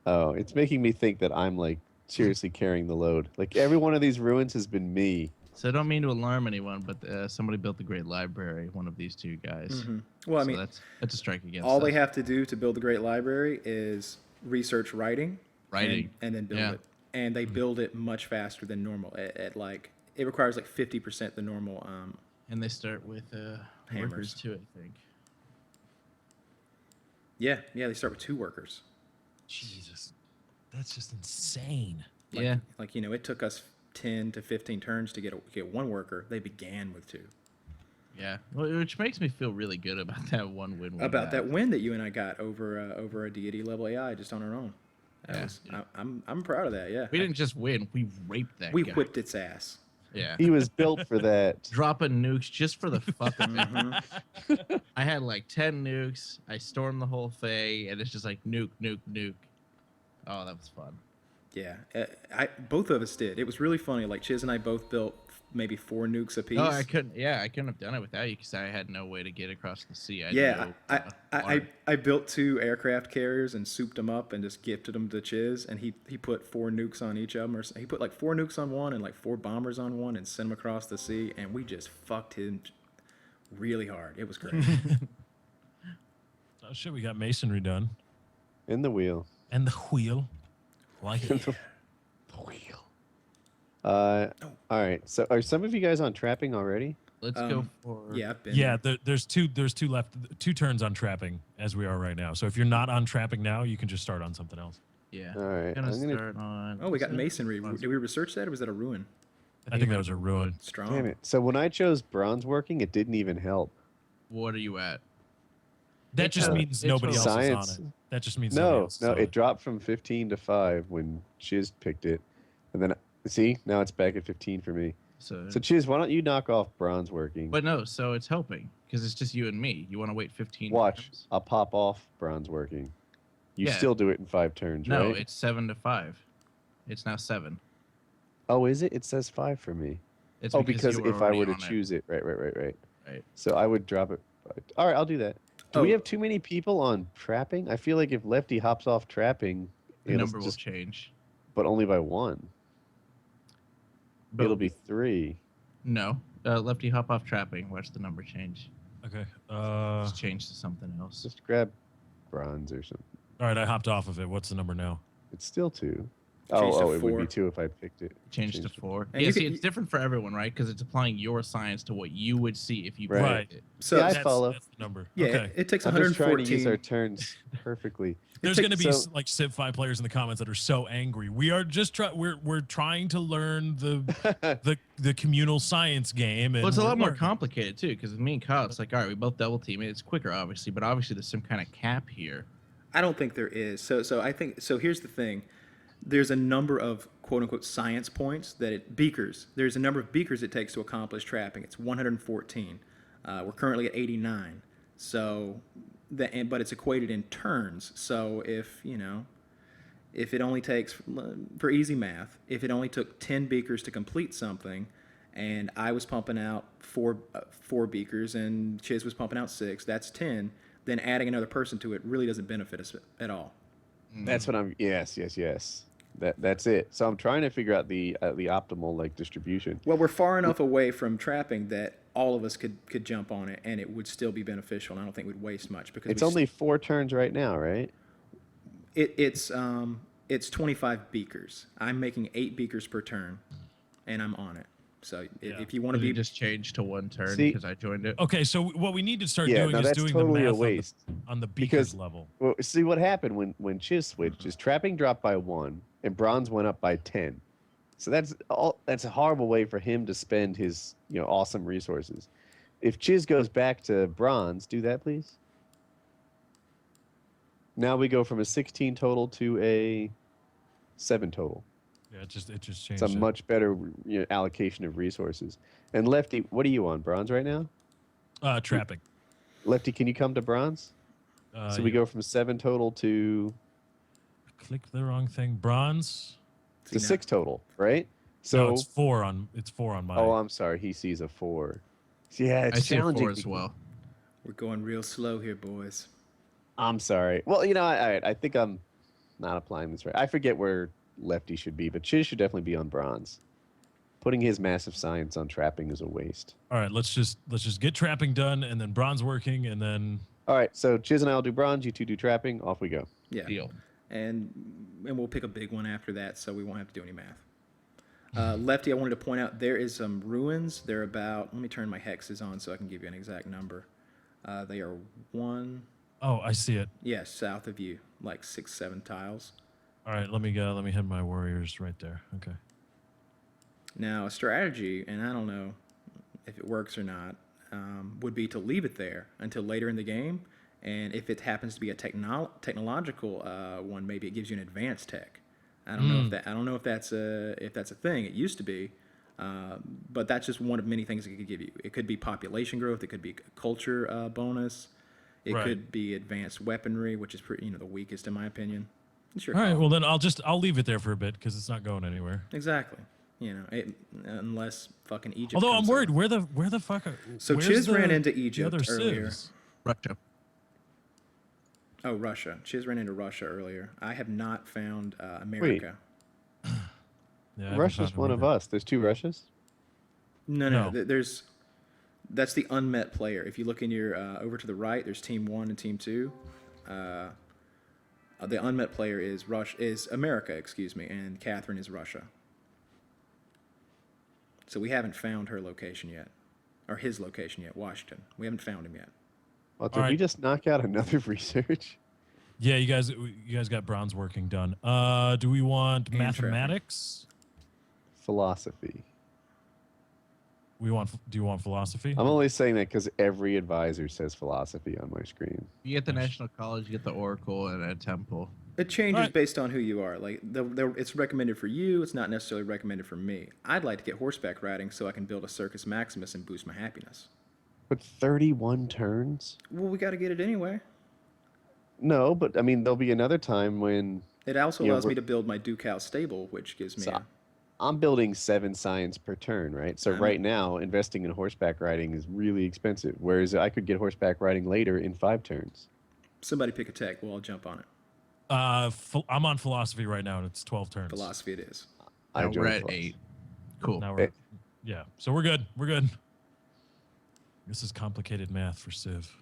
[SPEAKER 2] Oh, it's making me think that I'm like seriously carrying the load. Like every one of these ruins has been me.
[SPEAKER 3] So I don't mean to alarm anyone, but somebody built the Great Library. One of these 2 guys.
[SPEAKER 1] Mm-hmm. Well, I
[SPEAKER 3] So
[SPEAKER 1] mean,
[SPEAKER 3] that's a strike against.
[SPEAKER 1] all
[SPEAKER 3] us.
[SPEAKER 1] they have to do to build the Great Library is research writing, and then build it. And they build it much faster than normal. At like it requires like 50% the normal.
[SPEAKER 3] And they start with
[SPEAKER 1] Hammers.
[SPEAKER 3] workers too, I think.
[SPEAKER 1] Yeah, they start with 2 workers.
[SPEAKER 4] Jesus, that's just insane.
[SPEAKER 3] Yeah.
[SPEAKER 1] Like it took us 10 to 15 turns to get 1 worker. They began with 2.
[SPEAKER 3] Yeah. Well, which makes me feel really good about that one win.
[SPEAKER 1] About that win that you and I got over a deity level AI just on our own. I'm proud of that. Yeah,
[SPEAKER 3] We didn't just win; we raped that
[SPEAKER 1] we
[SPEAKER 3] guy.
[SPEAKER 1] whipped its ass.
[SPEAKER 3] Yeah.
[SPEAKER 2] He was built for that.
[SPEAKER 3] Dropping nukes just for the fuck of it. I had like 10 nukes. I stormed the whole thing, and it's just like nuke, nuke, nuke. Oh, that was fun.
[SPEAKER 1] Yeah, both of us did. It was really funny. Like Chiz and I both built maybe 4 nukes apiece.
[SPEAKER 3] Oh, I couldn't. Yeah, I couldn't have done it without you because I had no way to get across the sea.
[SPEAKER 1] I built 2 aircraft carriers and souped them up and just gifted them to Chiz, and he put 4 nukes on each of them. Or he put like 4 nukes on one and like 4 bombers on one and sent them across the sea, and we just fucked him really hard. It was great.
[SPEAKER 4] Oh shit, we got masonry done.
[SPEAKER 2] In the wheel.
[SPEAKER 4] And the wheel. Like it.
[SPEAKER 2] The wheel. All right. So are some of you guys on trapping already?
[SPEAKER 3] Let's go for.
[SPEAKER 1] Yeah, I've been.
[SPEAKER 4] Yeah, there's two left, 2 turns on trapping as we are right now. So if you're not on trapping now, you can just start on something else.
[SPEAKER 3] Yeah.
[SPEAKER 2] All right.
[SPEAKER 3] I'm
[SPEAKER 2] I'm gonna-
[SPEAKER 3] start on.
[SPEAKER 1] Oh, we got masonry. Did we research that, or was that a ruin?
[SPEAKER 4] I think that was a ruin.
[SPEAKER 1] Strong.
[SPEAKER 2] Damn it. So when I chose bronze working, it didn't even help.
[SPEAKER 3] What are you at?
[SPEAKER 4] That just means
[SPEAKER 3] it's
[SPEAKER 4] nobody else
[SPEAKER 2] science.
[SPEAKER 4] is on it. That just means nobody
[SPEAKER 2] No,
[SPEAKER 4] else is
[SPEAKER 2] no,
[SPEAKER 4] on
[SPEAKER 2] it dropped from 15 to 5 when Chiz picked it. And then, see, now it's back at 15 for me.
[SPEAKER 3] So
[SPEAKER 2] So Chiz, why don't you knock off bronze working?
[SPEAKER 3] but no, so it's helping because it's just you and me. You want to wait 15
[SPEAKER 2] Watch,
[SPEAKER 3] turns?
[SPEAKER 2] I'll pop off bronze working. You
[SPEAKER 3] Yeah.
[SPEAKER 2] still do it in 5 turns,
[SPEAKER 3] No,
[SPEAKER 2] right?
[SPEAKER 3] it's 7 to 5. It's now 7.
[SPEAKER 2] Oh, is it? It says 5 for me.
[SPEAKER 3] It's
[SPEAKER 2] Oh, because
[SPEAKER 3] you were
[SPEAKER 2] if I were
[SPEAKER 3] already
[SPEAKER 2] to
[SPEAKER 3] on it.
[SPEAKER 2] choose it. Right.
[SPEAKER 3] Right.
[SPEAKER 2] So I would drop it. All right, I'll do that. Do we
[SPEAKER 1] Oh.
[SPEAKER 2] have too many people on trapping? I feel like if Lefty hops off trapping,
[SPEAKER 3] the
[SPEAKER 2] it'll
[SPEAKER 3] number will
[SPEAKER 2] just,
[SPEAKER 3] change.
[SPEAKER 2] but only by 1.
[SPEAKER 3] But
[SPEAKER 2] It'll be 3.
[SPEAKER 3] no. Lefty hop off trapping. Watch the number change.
[SPEAKER 4] Okay.
[SPEAKER 3] Just change to something else.
[SPEAKER 2] Just grab bronze or something.
[SPEAKER 4] All right, I hopped off of it. What's the number now?
[SPEAKER 2] It's still 2.
[SPEAKER 1] Changed
[SPEAKER 2] Oh,
[SPEAKER 1] to
[SPEAKER 2] it would
[SPEAKER 1] 4.
[SPEAKER 2] be 2 if I picked it.
[SPEAKER 3] Change to 4.
[SPEAKER 1] And
[SPEAKER 3] Yeah,
[SPEAKER 1] you
[SPEAKER 3] see,
[SPEAKER 1] can-
[SPEAKER 3] it's different for everyone, right? Because it's applying your science to what you would see if you
[SPEAKER 2] Right.
[SPEAKER 3] picked it.
[SPEAKER 1] So
[SPEAKER 2] Yeah, I
[SPEAKER 1] yeah,
[SPEAKER 2] follow.
[SPEAKER 4] That's the number.
[SPEAKER 1] it,
[SPEAKER 4] Okay.
[SPEAKER 1] it takes
[SPEAKER 2] I'm just trying to use
[SPEAKER 1] 114.
[SPEAKER 2] our turns perfectly.
[SPEAKER 4] There's
[SPEAKER 1] takes-
[SPEAKER 4] going to be
[SPEAKER 2] so-
[SPEAKER 4] like Civ 5 players in the comments that are so angry. We are just we're trying to learn the communal science game. And
[SPEAKER 3] Well, it's a
[SPEAKER 4] we're
[SPEAKER 3] lot more
[SPEAKER 4] learning.
[SPEAKER 3] complicated too, because with me and Kyle, it's like, all right, we both double team it. It's quicker, obviously, but obviously there's some kind of cap here.
[SPEAKER 1] I don't think there is. So I think so. Here's the thing: there's a number of quote unquote science points beakers. There's a number of beakers it takes to accomplish trapping. It's 114. We're currently at 89. So but it's equated in turns. So if it only takes, for easy math, if it only took 10 beakers to complete something, and I was pumping out four beakers and Chiz was pumping out 6, that's 10. Then adding another person to it really doesn't benefit us at all.
[SPEAKER 2] That's what I'm. Yes. That's it. So I'm trying to figure out the optimal like distribution.
[SPEAKER 1] Well, we're far enough away from trapping that all of us could jump on it, and it would still be beneficial. And I don't think we'd waste much because
[SPEAKER 2] It's only 4 turns right now, right?
[SPEAKER 1] it's It's 25 beakers. I'm making 8 beakers per turn, and I'm on it. So
[SPEAKER 4] Yeah.
[SPEAKER 1] if you want to
[SPEAKER 3] Did
[SPEAKER 1] be
[SPEAKER 3] it just changed to 1 turn
[SPEAKER 2] See-
[SPEAKER 3] because I joined it?
[SPEAKER 4] Okay, so what we need to start
[SPEAKER 2] Yeah,
[SPEAKER 4] doing
[SPEAKER 2] no,
[SPEAKER 4] is
[SPEAKER 2] that's
[SPEAKER 4] doing
[SPEAKER 2] totally
[SPEAKER 4] the
[SPEAKER 2] a
[SPEAKER 4] math
[SPEAKER 2] waste.
[SPEAKER 4] on the beakers
[SPEAKER 2] Because-
[SPEAKER 4] level.
[SPEAKER 2] Well, see what happened when Chiz switched is trapping dropped by 1 and bronze went up by 10. So that's a horrible way for him to spend his awesome resources. If Chiz goes back to bronze, do that please. Now we go from a 16 total to a 7 total.
[SPEAKER 4] Yeah, it just changed.
[SPEAKER 2] It's a much better allocation of resources. And Lefty, what are you on? Bronze right now?
[SPEAKER 4] Trapping.
[SPEAKER 2] Lefty, can you come to bronze? So we
[SPEAKER 4] Yeah.
[SPEAKER 2] go from 7 total to
[SPEAKER 4] Clicked the wrong thing. Bronze.
[SPEAKER 1] See,
[SPEAKER 2] 6 total, right?
[SPEAKER 4] No,
[SPEAKER 2] So
[SPEAKER 4] it's 4 on. It's 4 on my.
[SPEAKER 2] oh, I'm sorry. He sees a 4. Yeah, it's
[SPEAKER 3] I see a
[SPEAKER 2] challenging
[SPEAKER 3] 4 as well.
[SPEAKER 1] we're going real slow here, boys.
[SPEAKER 2] I'm sorry. Well, I think I'm not applying this right. I forget where Lefty should be, but Chiz should definitely be on bronze. Putting his massive science on trapping is a waste.
[SPEAKER 4] All right, let's just get trapping done, and then bronze working, and then
[SPEAKER 2] All right, so Chiz and I will do bronze. You two do trapping. Off we go.
[SPEAKER 1] Yeah.
[SPEAKER 3] Deal.
[SPEAKER 1] And we'll pick a big one after that, so we won't have to do any math. Lefty, I wanted to point out there is some ruins. They're about. Let me turn my hexes on so I can give you an exact number. They are
[SPEAKER 4] oh, I see it.
[SPEAKER 1] south of you, like 6, 7 tiles.
[SPEAKER 4] All right, let me go. Let me hit my warriors right there. Okay.
[SPEAKER 1] Now, a strategy, and I don't know if it works or not, would be to leave it there until later in the game. And if it happens to be a technological one, maybe it gives you an advanced tech. I don't know if that's a thing. It used to be, but that's just one of many things it could give you. It could be population growth. It could be culture bonus. It
[SPEAKER 4] Right.
[SPEAKER 1] could be advanced weaponry, which is the weakest in my opinion. It's your
[SPEAKER 4] All right.
[SPEAKER 1] call.
[SPEAKER 4] Well, then I'll leave it there for a bit because it's not going anywhere.
[SPEAKER 1] Exactly. Unless fucking Egypt.
[SPEAKER 4] Although I'm
[SPEAKER 1] comes
[SPEAKER 4] worried,
[SPEAKER 1] in.
[SPEAKER 4] where the fuck?
[SPEAKER 1] So
[SPEAKER 4] where's
[SPEAKER 1] Chiz ran
[SPEAKER 4] the-
[SPEAKER 1] into
[SPEAKER 4] the
[SPEAKER 1] Egypt
[SPEAKER 4] other
[SPEAKER 1] earlier.
[SPEAKER 4] civs?
[SPEAKER 3] Russia.
[SPEAKER 1] Oh, Russia. Chiz ran into Russia earlier. I have not found America.
[SPEAKER 4] Yeah, I haven't
[SPEAKER 2] Russia's
[SPEAKER 4] found
[SPEAKER 2] one
[SPEAKER 4] them
[SPEAKER 2] of
[SPEAKER 4] either.
[SPEAKER 2] us. There's 2 Russias.
[SPEAKER 1] No.
[SPEAKER 4] No.
[SPEAKER 1] That's the unmet player. If you look in your over to the right, there's Team 1 and Team 2. The unmet player is America, and Catherine is Russia. So we haven't found her location yet, or his location yet, Washington. We haven't found him yet.
[SPEAKER 2] Well, did
[SPEAKER 4] All
[SPEAKER 2] we
[SPEAKER 4] right.
[SPEAKER 2] just knock out another research?
[SPEAKER 4] Yeah, you guys got bronze working done. Do we want
[SPEAKER 1] And trapping.
[SPEAKER 4] mathematics?
[SPEAKER 2] Philosophy.
[SPEAKER 4] Do you want philosophy?
[SPEAKER 2] I'm only saying that because every advisor says philosophy on my screen.
[SPEAKER 3] You get the National College, you get the Oracle, and a Temple.
[SPEAKER 1] It changes
[SPEAKER 4] Alright.
[SPEAKER 1] based on who you are. Like it's recommended for you. It's not necessarily recommended for me. I'd like to get horseback riding so I can build a Circus Maximus and boost my happiness.
[SPEAKER 2] But 31 turns?
[SPEAKER 1] Well, we got to get it anyway.
[SPEAKER 2] No, but I mean, there'll be another time when
[SPEAKER 1] It also
[SPEAKER 2] Yeah,
[SPEAKER 1] allows me
[SPEAKER 2] we're-
[SPEAKER 1] to build my Ducal stable, which gives me.
[SPEAKER 2] So- I'm building 7 science per turn, right? So
[SPEAKER 1] I'm-
[SPEAKER 2] right now, investing in horseback riding is really expensive, whereas I could get horseback riding later in 5 turns.
[SPEAKER 1] Somebody pick a tech. Well, I'll jump on it.
[SPEAKER 4] I'm on philosophy right now, and it's 12 turns.
[SPEAKER 1] Philosophy it is.
[SPEAKER 2] I
[SPEAKER 3] Now we're
[SPEAKER 2] joined
[SPEAKER 3] at
[SPEAKER 2] philosophy.
[SPEAKER 3] 8. Cool.
[SPEAKER 4] Now we're yeah. So we're good. We're good. This is complicated math for Civ.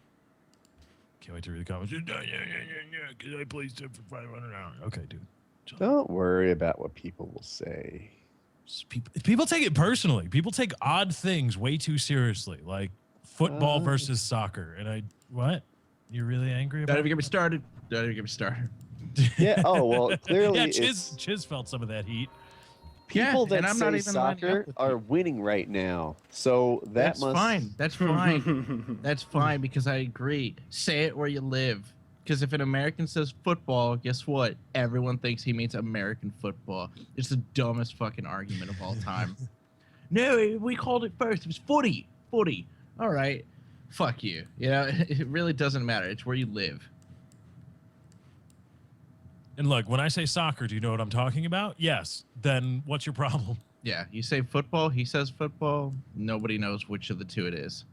[SPEAKER 4] Can't wait to read the comments. Yeah. Can I play Civ for 500 hours? Okay, dude. Chill.
[SPEAKER 2] Don't worry about what people will say.
[SPEAKER 4] People take it personally. People take odd things way too seriously, like football versus soccer. And what? You're really angry
[SPEAKER 3] Don't
[SPEAKER 4] about?
[SPEAKER 3] even get me started. Don't even get me started.
[SPEAKER 2] Yeah. Oh well, clearly
[SPEAKER 4] Yeah,
[SPEAKER 2] it's
[SPEAKER 4] Chiz felt some of that heat.
[SPEAKER 2] people
[SPEAKER 3] Yeah, and
[SPEAKER 2] that
[SPEAKER 3] I'm not
[SPEAKER 2] say
[SPEAKER 3] even lining up
[SPEAKER 2] soccer
[SPEAKER 3] with
[SPEAKER 2] are
[SPEAKER 3] you.
[SPEAKER 2] winning right now. So that
[SPEAKER 3] That's
[SPEAKER 2] must
[SPEAKER 3] fine. That's fine. That's fine because I agree. Say it where you live. Because if an American says football, guess what? Everyone thinks he means American football. It's the dumbest fucking argument of all time. No, we called it first. It was footy. Footy. All right. Fuck you. You know, it really doesn't matter. It's where you live.
[SPEAKER 4] And look, when I say soccer, do you know what I'm talking about? Yes. Then what's your problem?
[SPEAKER 3] Yeah, you say football, he says football. Nobody knows which of the two it is.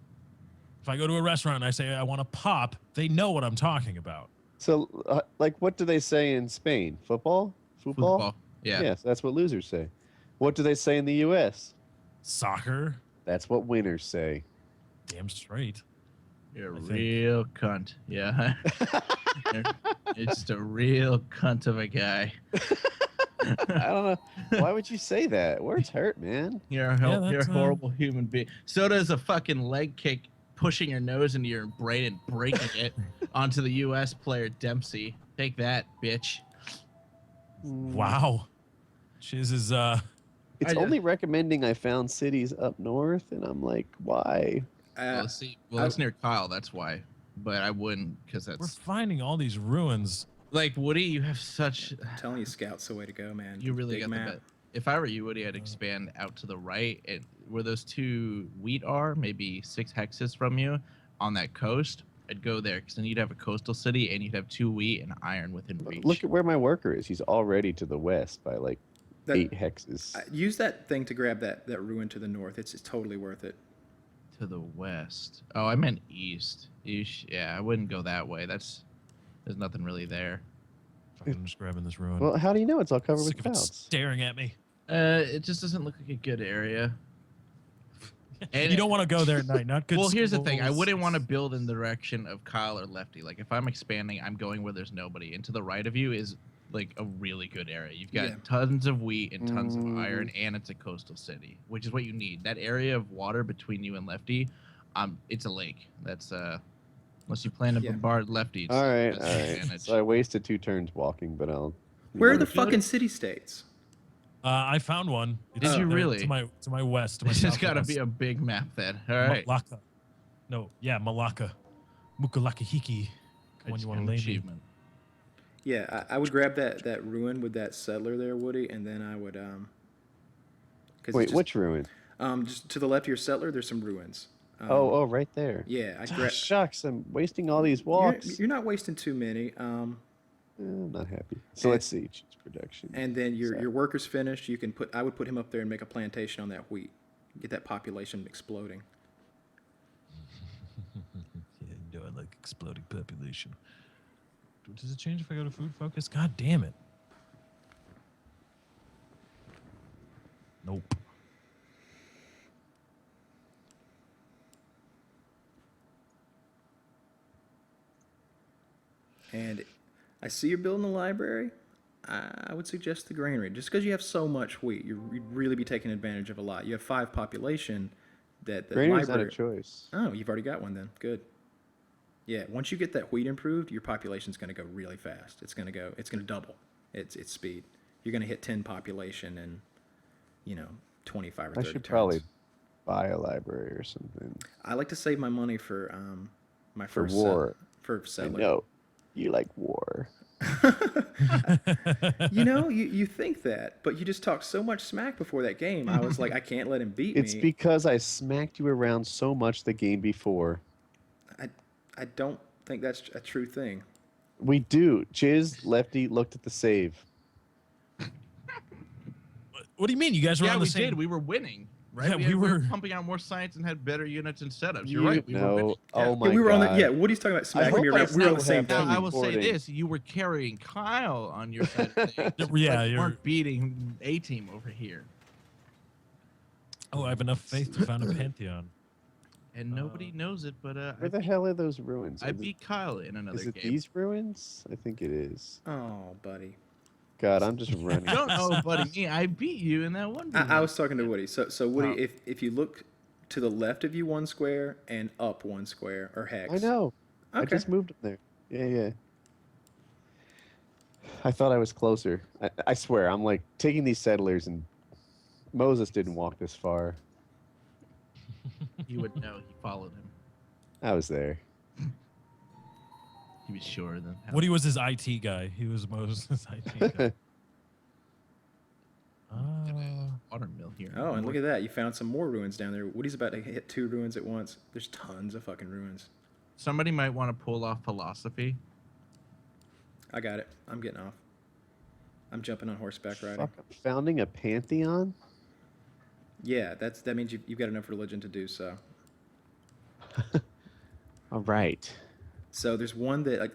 [SPEAKER 4] If I go to a restaurant and I say I want a pop, they know what I'm talking about.
[SPEAKER 2] So, like, what do they say in Spain? Football? Football?
[SPEAKER 3] Football. Yeah.
[SPEAKER 2] Yes, that's what losers say. What do they say in the U.S.?
[SPEAKER 4] Soccer?
[SPEAKER 2] That's what winners say.
[SPEAKER 4] Damn straight.
[SPEAKER 3] You're a
[SPEAKER 4] I think.
[SPEAKER 3] real cunt. Yeah. It's just a real cunt of a guy.
[SPEAKER 2] I don't know. Why would you say that? Words hurt, man.
[SPEAKER 3] You're a,
[SPEAKER 4] Yeah,
[SPEAKER 3] you're a
[SPEAKER 4] that's,
[SPEAKER 3] horrible human being. So does a fucking leg kick pushing your nose into your brain and breaking it onto the U.S. player Dempsey. Take that, bitch.
[SPEAKER 4] Wow. Chiz is
[SPEAKER 2] It's
[SPEAKER 3] I-
[SPEAKER 2] only recommending I found cities up north, and I'm like, why?
[SPEAKER 3] Well,
[SPEAKER 1] I-
[SPEAKER 3] it's near Kyle. That's why. But I wouldn't, because
[SPEAKER 4] we're
[SPEAKER 3] that's
[SPEAKER 4] finding all these ruins.
[SPEAKER 3] like Woody. You have such.
[SPEAKER 1] I'm telling you, Scout's the way to go, man.
[SPEAKER 3] You really
[SPEAKER 1] Big
[SPEAKER 3] got
[SPEAKER 1] map.
[SPEAKER 3] the bet. If I were you, Woody, I'd expand out to the right, and where those two wheat are, maybe 6 hexes from you, on that coast. I'd go there because then you'd have a coastal city, and you'd have 2 wheat and iron within reach.
[SPEAKER 2] Look at where my worker is. He's already to the west by like
[SPEAKER 1] That-
[SPEAKER 2] 8 hexes.
[SPEAKER 1] Use that thing to grab that ruin to the north. It's totally worth it.
[SPEAKER 3] To the west. Oh, I meant east. Yeah, I wouldn't go that way. There's nothing really there.
[SPEAKER 4] I'm just grabbing this ruin.
[SPEAKER 2] Well, how do you know it's all covered
[SPEAKER 4] Sick
[SPEAKER 2] with
[SPEAKER 4] of it
[SPEAKER 2] clouds?
[SPEAKER 4] staring at me.
[SPEAKER 3] It just doesn't look like a good area. And
[SPEAKER 4] You don't want to go there at night. Not good.
[SPEAKER 3] Well, here's the thing. I
[SPEAKER 4] schools.
[SPEAKER 3] wouldn't want to build in the direction of Kyle or Lefty. Like, if I'm expanding, I'm going where there's nobody. And to the right of you is, like, a really good area. You've got
[SPEAKER 1] Yeah.
[SPEAKER 3] tons of wheat and tons of iron, and it's a coastal city, which is what you need. That area of water between you and Lefty, it's a lake. That's, unless you plan to
[SPEAKER 1] Yeah.
[SPEAKER 3] bombard Lefty. It's,
[SPEAKER 2] All right,
[SPEAKER 3] that's
[SPEAKER 2] all
[SPEAKER 3] the
[SPEAKER 2] right.
[SPEAKER 3] advantage.
[SPEAKER 2] So I wasted 2 turns walking, but I'll.
[SPEAKER 1] Where are the
[SPEAKER 3] Good.
[SPEAKER 1] fucking city-states?
[SPEAKER 4] I found one. It's
[SPEAKER 3] Did you
[SPEAKER 4] there
[SPEAKER 3] really?
[SPEAKER 4] To my west. To my
[SPEAKER 3] It's just got to
[SPEAKER 4] southwest.
[SPEAKER 3] be a big map then. All right.
[SPEAKER 4] Malacca. No, yeah, Malacca. Mukalakahiki.
[SPEAKER 3] I
[SPEAKER 4] When
[SPEAKER 3] just
[SPEAKER 4] you
[SPEAKER 3] got
[SPEAKER 4] want
[SPEAKER 3] an
[SPEAKER 4] to lay me.
[SPEAKER 3] achievement.
[SPEAKER 1] Yeah, I would grab that ruin with that settler there, Woody, and then I would 'cause
[SPEAKER 2] Wait,
[SPEAKER 1] it's just,
[SPEAKER 2] which ruin?
[SPEAKER 1] just to the left of your settler, there's some ruins.
[SPEAKER 2] Oh, right there.
[SPEAKER 1] Yeah, I
[SPEAKER 2] Ah,
[SPEAKER 1] grab.
[SPEAKER 2] shucks, I'm wasting all these walks.
[SPEAKER 1] You're not wasting too many.
[SPEAKER 2] I'm not happy. So
[SPEAKER 1] and-
[SPEAKER 2] let's see. Choose production.
[SPEAKER 1] And then your
[SPEAKER 2] Sorry.
[SPEAKER 1] your worker's finished. I would put him up there and make a plantation on that wheat. Get that population exploding.
[SPEAKER 4] Yeah, I like exploding population. Does it change if I go to food focus? God damn it. Nope.
[SPEAKER 1] And I see you're building a library. I would suggest the granary. Just because you have so much wheat, you'd really be taking advantage of a lot. You have 5 population. That
[SPEAKER 2] Granary's
[SPEAKER 1] library.
[SPEAKER 2] not a choice.
[SPEAKER 1] Oh, you've already got one then. Good. Yeah, once you get that wheat improved, your population's going to go really fast. It's going to double its speed. You're going to hit 10 population in, 25 or 30
[SPEAKER 2] I should
[SPEAKER 1] turns.
[SPEAKER 2] probably buy a library or something
[SPEAKER 1] I like to save my money for my
[SPEAKER 2] for
[SPEAKER 1] first
[SPEAKER 2] war.
[SPEAKER 1] for
[SPEAKER 2] I
[SPEAKER 1] settler.
[SPEAKER 2] know you like war.
[SPEAKER 1] You think that, but you just talked so much smack before that game. I was like, I can't let him beat
[SPEAKER 2] It's
[SPEAKER 1] me.
[SPEAKER 2] because I smacked you around so much the game before.
[SPEAKER 1] I don't think that's a true thing.
[SPEAKER 2] We do. Chiz, Lefty looked at the save.
[SPEAKER 4] What do you mean? You guys were
[SPEAKER 3] Yeah,
[SPEAKER 4] on the
[SPEAKER 3] we
[SPEAKER 4] same.
[SPEAKER 3] did. We were winning, right?
[SPEAKER 4] Yeah,
[SPEAKER 3] we
[SPEAKER 4] we
[SPEAKER 3] were
[SPEAKER 4] were-
[SPEAKER 3] pumping out more science and had better units and setups. You're right. We were winning.
[SPEAKER 2] No. Oh my
[SPEAKER 1] Yeah, we were
[SPEAKER 2] god.
[SPEAKER 1] on the. Yeah, Woody's talking about smacking
[SPEAKER 2] hope
[SPEAKER 1] me
[SPEAKER 2] I
[SPEAKER 1] around. We were on the
[SPEAKER 2] still
[SPEAKER 1] same
[SPEAKER 2] have
[SPEAKER 1] team.
[SPEAKER 3] Now, I will say
[SPEAKER 2] recording.
[SPEAKER 3] this: you were carrying Kyle on your side of things.
[SPEAKER 4] Yeah,
[SPEAKER 3] you
[SPEAKER 4] you're-
[SPEAKER 3] weren't beating A team over here,
[SPEAKER 4] Oh, I have enough faith to found a pantheon.
[SPEAKER 3] and nobody knows it. But
[SPEAKER 2] Where the hell are those ruins?
[SPEAKER 3] I beat Kyle in another
[SPEAKER 2] Is it
[SPEAKER 3] game.
[SPEAKER 2] these ruins? I think it is.
[SPEAKER 1] Oh, buddy.
[SPEAKER 2] God, I'm just running.
[SPEAKER 3] You don't know, buddy. Me, I beat you in that one.
[SPEAKER 1] I was talking to Woody. So Woody,
[SPEAKER 3] Oh.
[SPEAKER 1] if you look to the left of you 1 square and up 1 square or hex.
[SPEAKER 2] I know. I
[SPEAKER 1] Okay.
[SPEAKER 2] just moved them there. Yeah. I thought I was closer. I swear, I'm like taking these settlers, and Moses didn't walk this far.
[SPEAKER 3] You would know. He followed him.
[SPEAKER 2] I was there.
[SPEAKER 3] He was sure. Then
[SPEAKER 4] Woody was his IT guy. He was Moses' IT guy.
[SPEAKER 3] watermill here.
[SPEAKER 1] Oh, and look at that. You found some more ruins down there. Woody's about to hit 2 ruins at once. There's tons of fucking ruins.
[SPEAKER 3] Somebody might want to pull off philosophy.
[SPEAKER 1] I got it. I'm getting off. I'm jumping on horseback riding.
[SPEAKER 2] Fuck, I'm founding a pantheon?
[SPEAKER 1] Yeah, that means you've got enough religion to do so.
[SPEAKER 2] All right.
[SPEAKER 1] So there's one that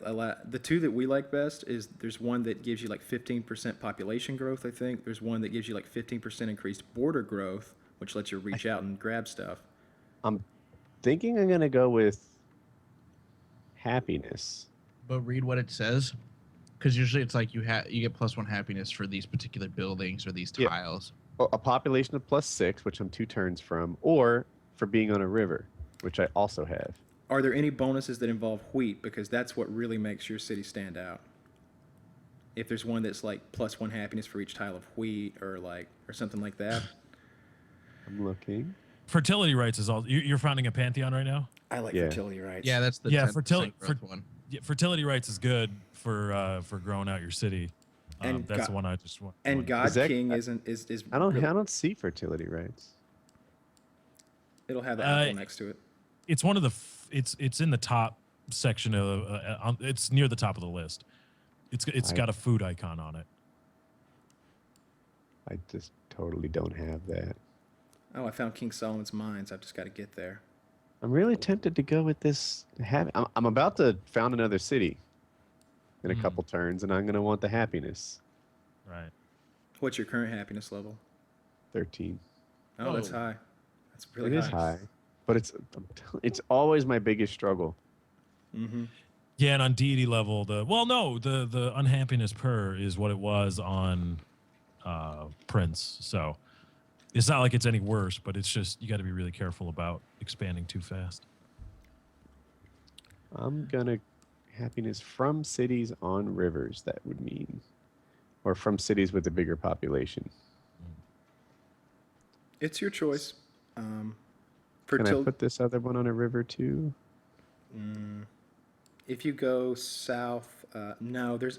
[SPEAKER 1] the 2 that we like best is there's one that gives you like 15% population growth, I think. There's one that gives you like 15% increased border growth, which lets you reach out and grab stuff.
[SPEAKER 2] I'm thinking I'm going to go with happiness.
[SPEAKER 3] But read what it says. Because usually it's like you get +1 happiness for these particular buildings or these
[SPEAKER 2] Yeah.
[SPEAKER 3] tiles.
[SPEAKER 2] Well, a population of +6, which I'm 2 turns from, or for being on a river, which I also have.
[SPEAKER 1] Are there any bonuses that involve wheat? Because that's what really makes your city stand out. If there's one that's like +1 happiness for each tile of wheat, or something like that.
[SPEAKER 2] I'm looking.
[SPEAKER 4] Fertility rights is all. You're founding a pantheon right now.
[SPEAKER 1] I like
[SPEAKER 2] Yeah.
[SPEAKER 1] fertility rights.
[SPEAKER 3] Yeah, that's the
[SPEAKER 4] Yeah,
[SPEAKER 3] 10% growth one.
[SPEAKER 4] Yeah, fertility rights is good for growing out your city.
[SPEAKER 1] And
[SPEAKER 4] That's
[SPEAKER 1] God-
[SPEAKER 4] the one I just want.
[SPEAKER 1] And God
[SPEAKER 2] Is that-
[SPEAKER 1] King isn't is
[SPEAKER 2] I don't
[SPEAKER 1] really-
[SPEAKER 2] I don't see fertility rights.
[SPEAKER 1] It'll have the apple next to it.
[SPEAKER 4] It's one of the. It's in the top section of. It's near the top of the list. It's got a food icon on it.
[SPEAKER 2] I just totally don't have that.
[SPEAKER 1] Oh, I found King Solomon's Mines. I've just got to get there.
[SPEAKER 2] I'm really tempted to go with this. I'm about to found another city in a couple turns, and I'm going to want the happiness.
[SPEAKER 4] Right.
[SPEAKER 1] What's your current happiness level?
[SPEAKER 2] 13.
[SPEAKER 1] Oh, that's
[SPEAKER 3] Whoa.
[SPEAKER 1] high. That's really
[SPEAKER 2] It is high, but it's always my biggest struggle.
[SPEAKER 1] Mm-hmm.
[SPEAKER 4] Yeah, and on deity level, the unhappiness per is what it was on Prince. So it's not like it's any worse, but it's just you got to be really careful about expanding too fast.
[SPEAKER 2] I'm going to happiness from cities on rivers, that would mean. Or from cities with a bigger population.
[SPEAKER 1] It's your choice.
[SPEAKER 2] Can I put this other one on a river too?
[SPEAKER 1] If you go south, no, there's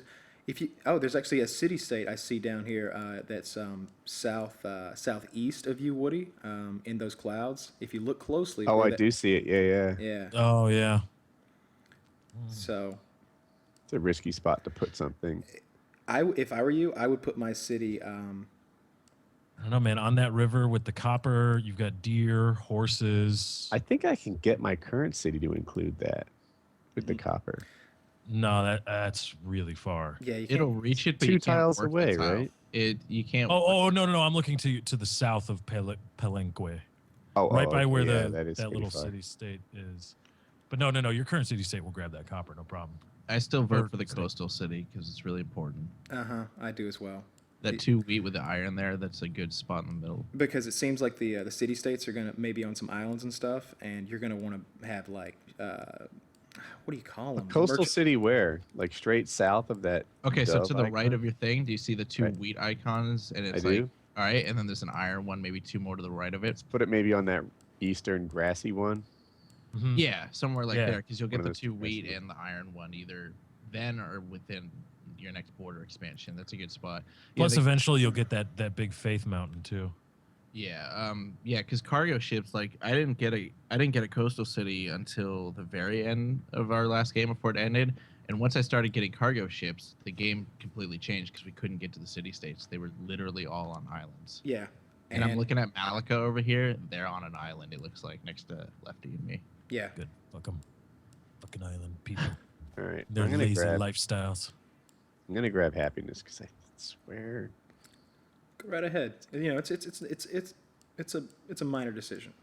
[SPEAKER 1] actually a city state I see down here that's southeast of you, Woody, in those clouds. If you look closely.
[SPEAKER 2] Oh,
[SPEAKER 1] where
[SPEAKER 2] I
[SPEAKER 1] that-
[SPEAKER 2] do see it. Yeah.
[SPEAKER 1] Yeah.
[SPEAKER 4] Oh yeah.
[SPEAKER 1] So,
[SPEAKER 2] It's a risky spot to put something.
[SPEAKER 1] if I were you, I would put my city.
[SPEAKER 4] I don't know, man. On that river with the copper, you've got deer, horses.
[SPEAKER 2] I think I can get my current city to include that with the copper.
[SPEAKER 4] No, that's really far.
[SPEAKER 1] Yeah, you
[SPEAKER 3] It'll
[SPEAKER 1] can't.
[SPEAKER 3] reach it, but
[SPEAKER 2] 2
[SPEAKER 3] you can't
[SPEAKER 2] tiles
[SPEAKER 3] work the
[SPEAKER 2] away,
[SPEAKER 3] tile.
[SPEAKER 2] right?
[SPEAKER 3] You can't.
[SPEAKER 4] Oh no. I'm looking to the south of Palenque,
[SPEAKER 2] Oh,
[SPEAKER 4] right by
[SPEAKER 2] okay,
[SPEAKER 4] where
[SPEAKER 2] yeah,
[SPEAKER 4] that
[SPEAKER 2] is pretty
[SPEAKER 4] little
[SPEAKER 2] far.
[SPEAKER 4] city state is. But no. Your current city state will grab that copper, no problem.
[SPEAKER 3] I still vote for the
[SPEAKER 4] State.
[SPEAKER 3] coastal city because it's really important.
[SPEAKER 1] I do as well.
[SPEAKER 3] That 2 wheat with the iron there, that's a good spot in the middle.
[SPEAKER 1] Because it seems like the city states are gonna maybe own some islands and stuff, and you're gonna want to have what do you call them?
[SPEAKER 2] Coastal city where? Like straight south of that.
[SPEAKER 3] Okay, so
[SPEAKER 2] dove
[SPEAKER 3] to the right
[SPEAKER 2] icon?
[SPEAKER 3] of your thing, do you see the 2
[SPEAKER 2] Right.
[SPEAKER 3] wheat icons? And it's
[SPEAKER 2] I
[SPEAKER 3] like,
[SPEAKER 2] do.
[SPEAKER 3] all right, and then there's an iron one, maybe 2 more to the right of it.
[SPEAKER 2] Put it maybe on that eastern grassy one.
[SPEAKER 4] Mhm.
[SPEAKER 3] Yeah, somewhere like
[SPEAKER 4] Yeah.
[SPEAKER 3] there, because you'll get
[SPEAKER 2] One
[SPEAKER 3] the
[SPEAKER 2] of those
[SPEAKER 3] 2
[SPEAKER 2] two
[SPEAKER 3] wheat
[SPEAKER 2] grassy
[SPEAKER 3] and the iron one either then or within your next border expansion. That's a good spot.
[SPEAKER 4] Plus,
[SPEAKER 3] yeah,
[SPEAKER 4] eventually you'll get that big faith mountain too.
[SPEAKER 3] because cargo ships, like I didn't get a coastal city until the very end of our last game before it ended. And once I started getting cargo ships, the game completely changed because we couldn't get to the city states. They were literally all on islands.
[SPEAKER 1] Yeah.
[SPEAKER 3] And I'm looking at Malika over here. They're on an island, it looks like, next to Lefty and me.
[SPEAKER 1] Yeah.
[SPEAKER 4] Good. Fuck 'em. Fucking island people.
[SPEAKER 2] All right.
[SPEAKER 4] Their
[SPEAKER 2] I'm gonna
[SPEAKER 4] lazy
[SPEAKER 2] grab.
[SPEAKER 4] lifestyles.
[SPEAKER 2] I'm gonna grab happiness because I swear.
[SPEAKER 1] Go right ahead. You know, it's a minor decision.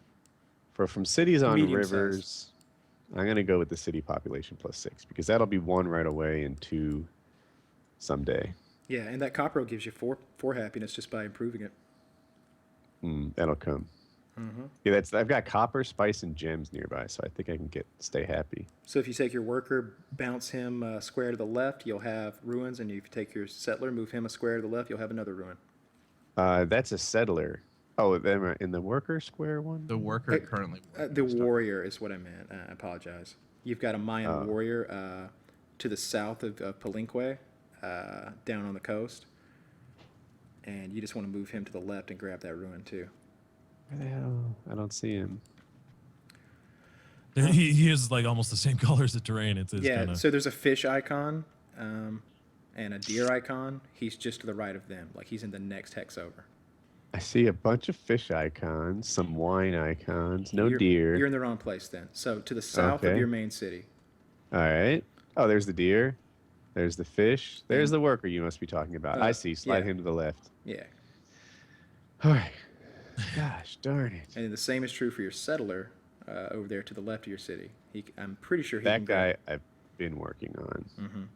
[SPEAKER 2] From cities on
[SPEAKER 1] Medium-sized.
[SPEAKER 2] rivers, I'm gonna go with the city population +6 because that'll be 1 right away and 2 someday.
[SPEAKER 1] Yeah, and that copper gives you four happiness just by improving it.
[SPEAKER 2] That'll come.
[SPEAKER 1] Mm-hmm.
[SPEAKER 2] Yeah, I've got copper, spice, and gems nearby, so I think I can stay happy.
[SPEAKER 1] So if you take your worker, bounce him a square to the left, you'll have ruins, and if you take your settler, move him a square to the left, you'll have another ruin.
[SPEAKER 2] That's a settler. Oh, then in the worker square one.
[SPEAKER 3] The worker currently.
[SPEAKER 1] The warrior is what I meant. I apologize. You've got a Mayan warrior to the south of Palenque, down on the coast, and you just want to move him to the left and grab that ruin too.
[SPEAKER 2] Where the hell? I don't see him.
[SPEAKER 4] He is like almost the same color as the terrain. It's
[SPEAKER 1] Yeah,
[SPEAKER 4] kinda,
[SPEAKER 1] so there's a fish icon and a deer icon. He's just to the right of them, like he's in the next hex over.
[SPEAKER 2] I see a bunch of fish icons, some wine icons, no deer.
[SPEAKER 1] You're in the wrong place then. So to the south of
[SPEAKER 2] Okay.
[SPEAKER 1] your main city.
[SPEAKER 2] All right. Oh, there's the deer. There's the fish. There's the worker you must be talking about. I see. Slide
[SPEAKER 1] yeah.
[SPEAKER 2] him to the left.
[SPEAKER 1] Yeah.
[SPEAKER 2] All right. Gosh darn it.
[SPEAKER 1] And then the same is true for your settler over there to the left of your city. I'm pretty sure he
[SPEAKER 2] That
[SPEAKER 1] can go.
[SPEAKER 2] guy I've been working on.
[SPEAKER 1] Mhm.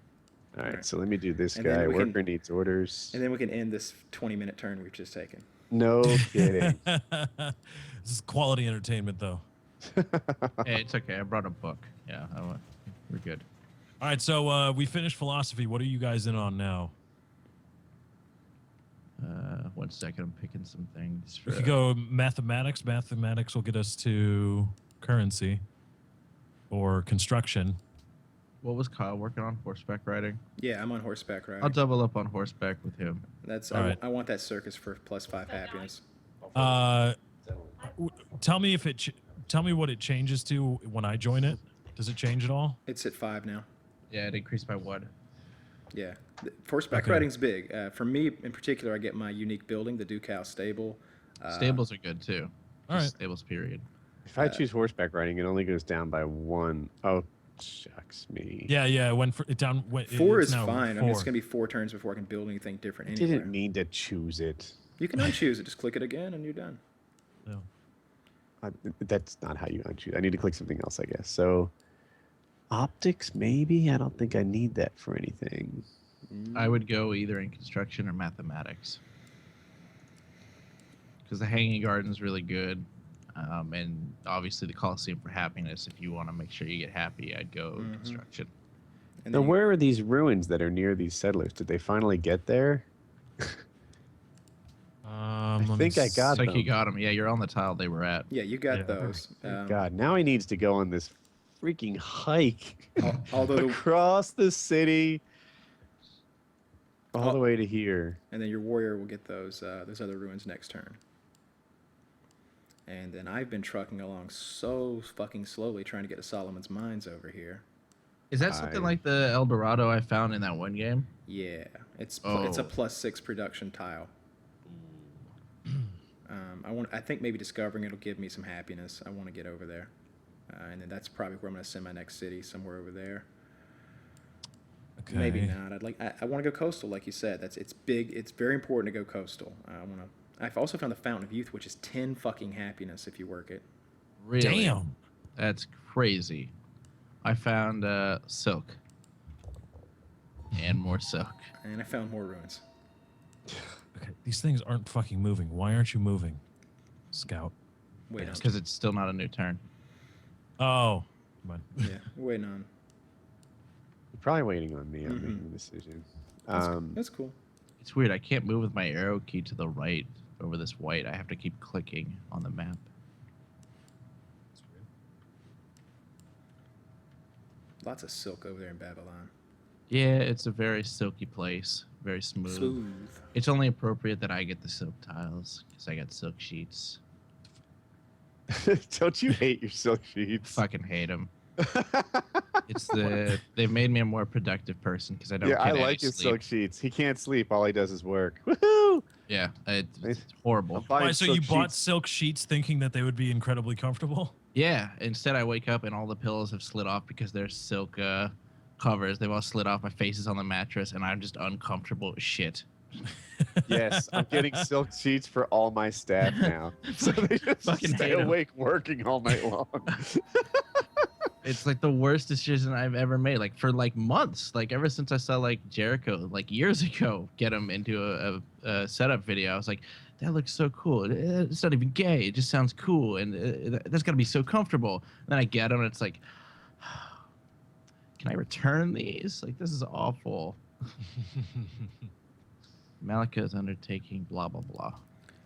[SPEAKER 2] All right,
[SPEAKER 1] Alright.
[SPEAKER 2] so let me do this
[SPEAKER 1] And then
[SPEAKER 2] guy.
[SPEAKER 1] we can-
[SPEAKER 2] Worker needs orders.
[SPEAKER 1] And then we can end this 20-minute turn we've just taken.
[SPEAKER 2] No kidding.
[SPEAKER 4] This is quality entertainment, though.
[SPEAKER 3] Hey, it's okay. I brought a book. Yeah, we're good.
[SPEAKER 4] All right, so we finished philosophy. What are you guys in on now?
[SPEAKER 3] 1 second. I'm picking some things.
[SPEAKER 4] We could go mathematics. Mathematics will get us to currency or construction.
[SPEAKER 3] What was Kyle working on? Horseback riding?
[SPEAKER 1] Yeah, I'm on horseback riding.
[SPEAKER 3] I'll double up on horseback with him.
[SPEAKER 1] That's
[SPEAKER 4] All right.
[SPEAKER 1] I want that circus for +5 happiness.
[SPEAKER 4] Tell me if it. Tell me what it changes to when I join it. Does it change at all?
[SPEAKER 1] It's at 5 now.
[SPEAKER 3] Yeah, it increased by 1.
[SPEAKER 1] Yeah, horseback
[SPEAKER 4] Okay.
[SPEAKER 1] riding's big. For me in particular, I get my unique building, the Ducal stable.
[SPEAKER 3] Stables are good too.
[SPEAKER 4] All
[SPEAKER 3] Just
[SPEAKER 4] right.
[SPEAKER 3] Stables, period.
[SPEAKER 2] If I choose horseback riding, it only goes down by 1. Oh, shucks me.
[SPEAKER 4] Yeah, it went down.
[SPEAKER 1] 4
[SPEAKER 4] it's
[SPEAKER 1] is
[SPEAKER 4] now
[SPEAKER 1] fine. I mean,
[SPEAKER 4] 4.
[SPEAKER 1] it's gonna be 4 turns before I can build anything different
[SPEAKER 2] I
[SPEAKER 1] anywhere.
[SPEAKER 2] didn't mean to choose it.
[SPEAKER 1] You can unchoose it. Just click it again, and you're done.
[SPEAKER 4] No.
[SPEAKER 2] That's not how you unchoose. I need to click something else, I guess. So, optics, maybe? I don't think I need that for anything.
[SPEAKER 3] I would go either in construction or mathematics. Because the Hanging Garden's really good. And obviously the Coliseum for happiness. If you want to make sure you get happy, I'd go
[SPEAKER 1] Mhm.
[SPEAKER 3] construction.
[SPEAKER 1] And
[SPEAKER 2] Now,
[SPEAKER 1] then
[SPEAKER 2] where are these ruins that are near these settlers? Did they finally get there?
[SPEAKER 4] I
[SPEAKER 2] think I got
[SPEAKER 3] It's like you
[SPEAKER 2] them.
[SPEAKER 3] got them. Yeah, you're on the tile they were at.
[SPEAKER 1] yeah, you got
[SPEAKER 4] Yeah.
[SPEAKER 1] those.
[SPEAKER 2] Thank God. Now he needs to go on this freaking hike
[SPEAKER 1] Although,
[SPEAKER 2] across the city all
[SPEAKER 1] Oh.
[SPEAKER 2] the way to here.
[SPEAKER 1] and then your warrior will get those other ruins next turn. And then I've been trucking along so fucking slowly trying to get to Solomon's Mines over here.
[SPEAKER 3] Is that something
[SPEAKER 2] I-
[SPEAKER 3] like the El Dorado I found in that one game?
[SPEAKER 1] Yeah, it's a
[SPEAKER 3] Oh.
[SPEAKER 1] +6 production tile. I think maybe discovering it'll give me some happiness. I want to get over there, and then that's probably where I'm going to send my next city, somewhere over there.
[SPEAKER 4] Okay.
[SPEAKER 1] Maybe not. I want to go coastal, like you said. It's big. It's very important to go coastal. I've also found the Fountain of Youth, which is 10 fucking happiness if you work it.
[SPEAKER 3] Really?
[SPEAKER 4] Damn.
[SPEAKER 3] That's crazy. I found silk. And more silk.
[SPEAKER 1] And I found more ruins.
[SPEAKER 4] Okay. These things aren't fucking moving. Why aren't you moving, Scout?
[SPEAKER 1] Wait on.
[SPEAKER 3] Because it's still not a new turn.
[SPEAKER 4] Oh. Come on.
[SPEAKER 1] Yeah, we're waiting on.
[SPEAKER 2] You're probably waiting on me. I'm
[SPEAKER 1] Mhm.
[SPEAKER 2] making the decision.
[SPEAKER 1] That's cool.
[SPEAKER 3] It's weird. I can't move with my arrow key to the right over this white. I have to keep clicking on the map.
[SPEAKER 1] Lots of silk over there in Babylon.
[SPEAKER 3] Yeah, it's a very silky place. Very smooth.
[SPEAKER 1] Smooth.
[SPEAKER 3] It's only appropriate that I get the silk tiles because I got silk sheets.
[SPEAKER 2] Don't you hate your silk sheets?
[SPEAKER 3] Fucking hate them. They've made me a more productive person because I don't
[SPEAKER 2] Yeah,
[SPEAKER 3] get
[SPEAKER 2] I
[SPEAKER 3] any
[SPEAKER 2] like his
[SPEAKER 3] sleep.
[SPEAKER 2] silk sheets. He can't sleep. All he does is work. Woohoo!
[SPEAKER 3] Yeah, it's horrible.
[SPEAKER 2] I'm buying
[SPEAKER 4] Why, so
[SPEAKER 2] silk
[SPEAKER 4] you bought
[SPEAKER 2] sheets.
[SPEAKER 4] silk sheets thinking that they would be incredibly comfortable?
[SPEAKER 3] Yeah, instead I wake up and all the pillows have slid off because they're silk covers. They've all slid off. My face is on the mattress and I'm just uncomfortable as shit.
[SPEAKER 2] Yes, I'm getting silk sheets for all my staff now. So they just
[SPEAKER 3] Fucking
[SPEAKER 2] stay
[SPEAKER 3] hate 'em.
[SPEAKER 2] awake working all night long.
[SPEAKER 3] It's like the worst decision I've ever made. Like for like months, like ever since I saw like Jericho like years ago get him into a setup video, I was like, that looks so cool. It's not even gay. It just sounds cool, and that's gotta be so comfortable. And then I get him, and it's like, can I return these? Like this is awful. Malika is undertaking blah blah blah.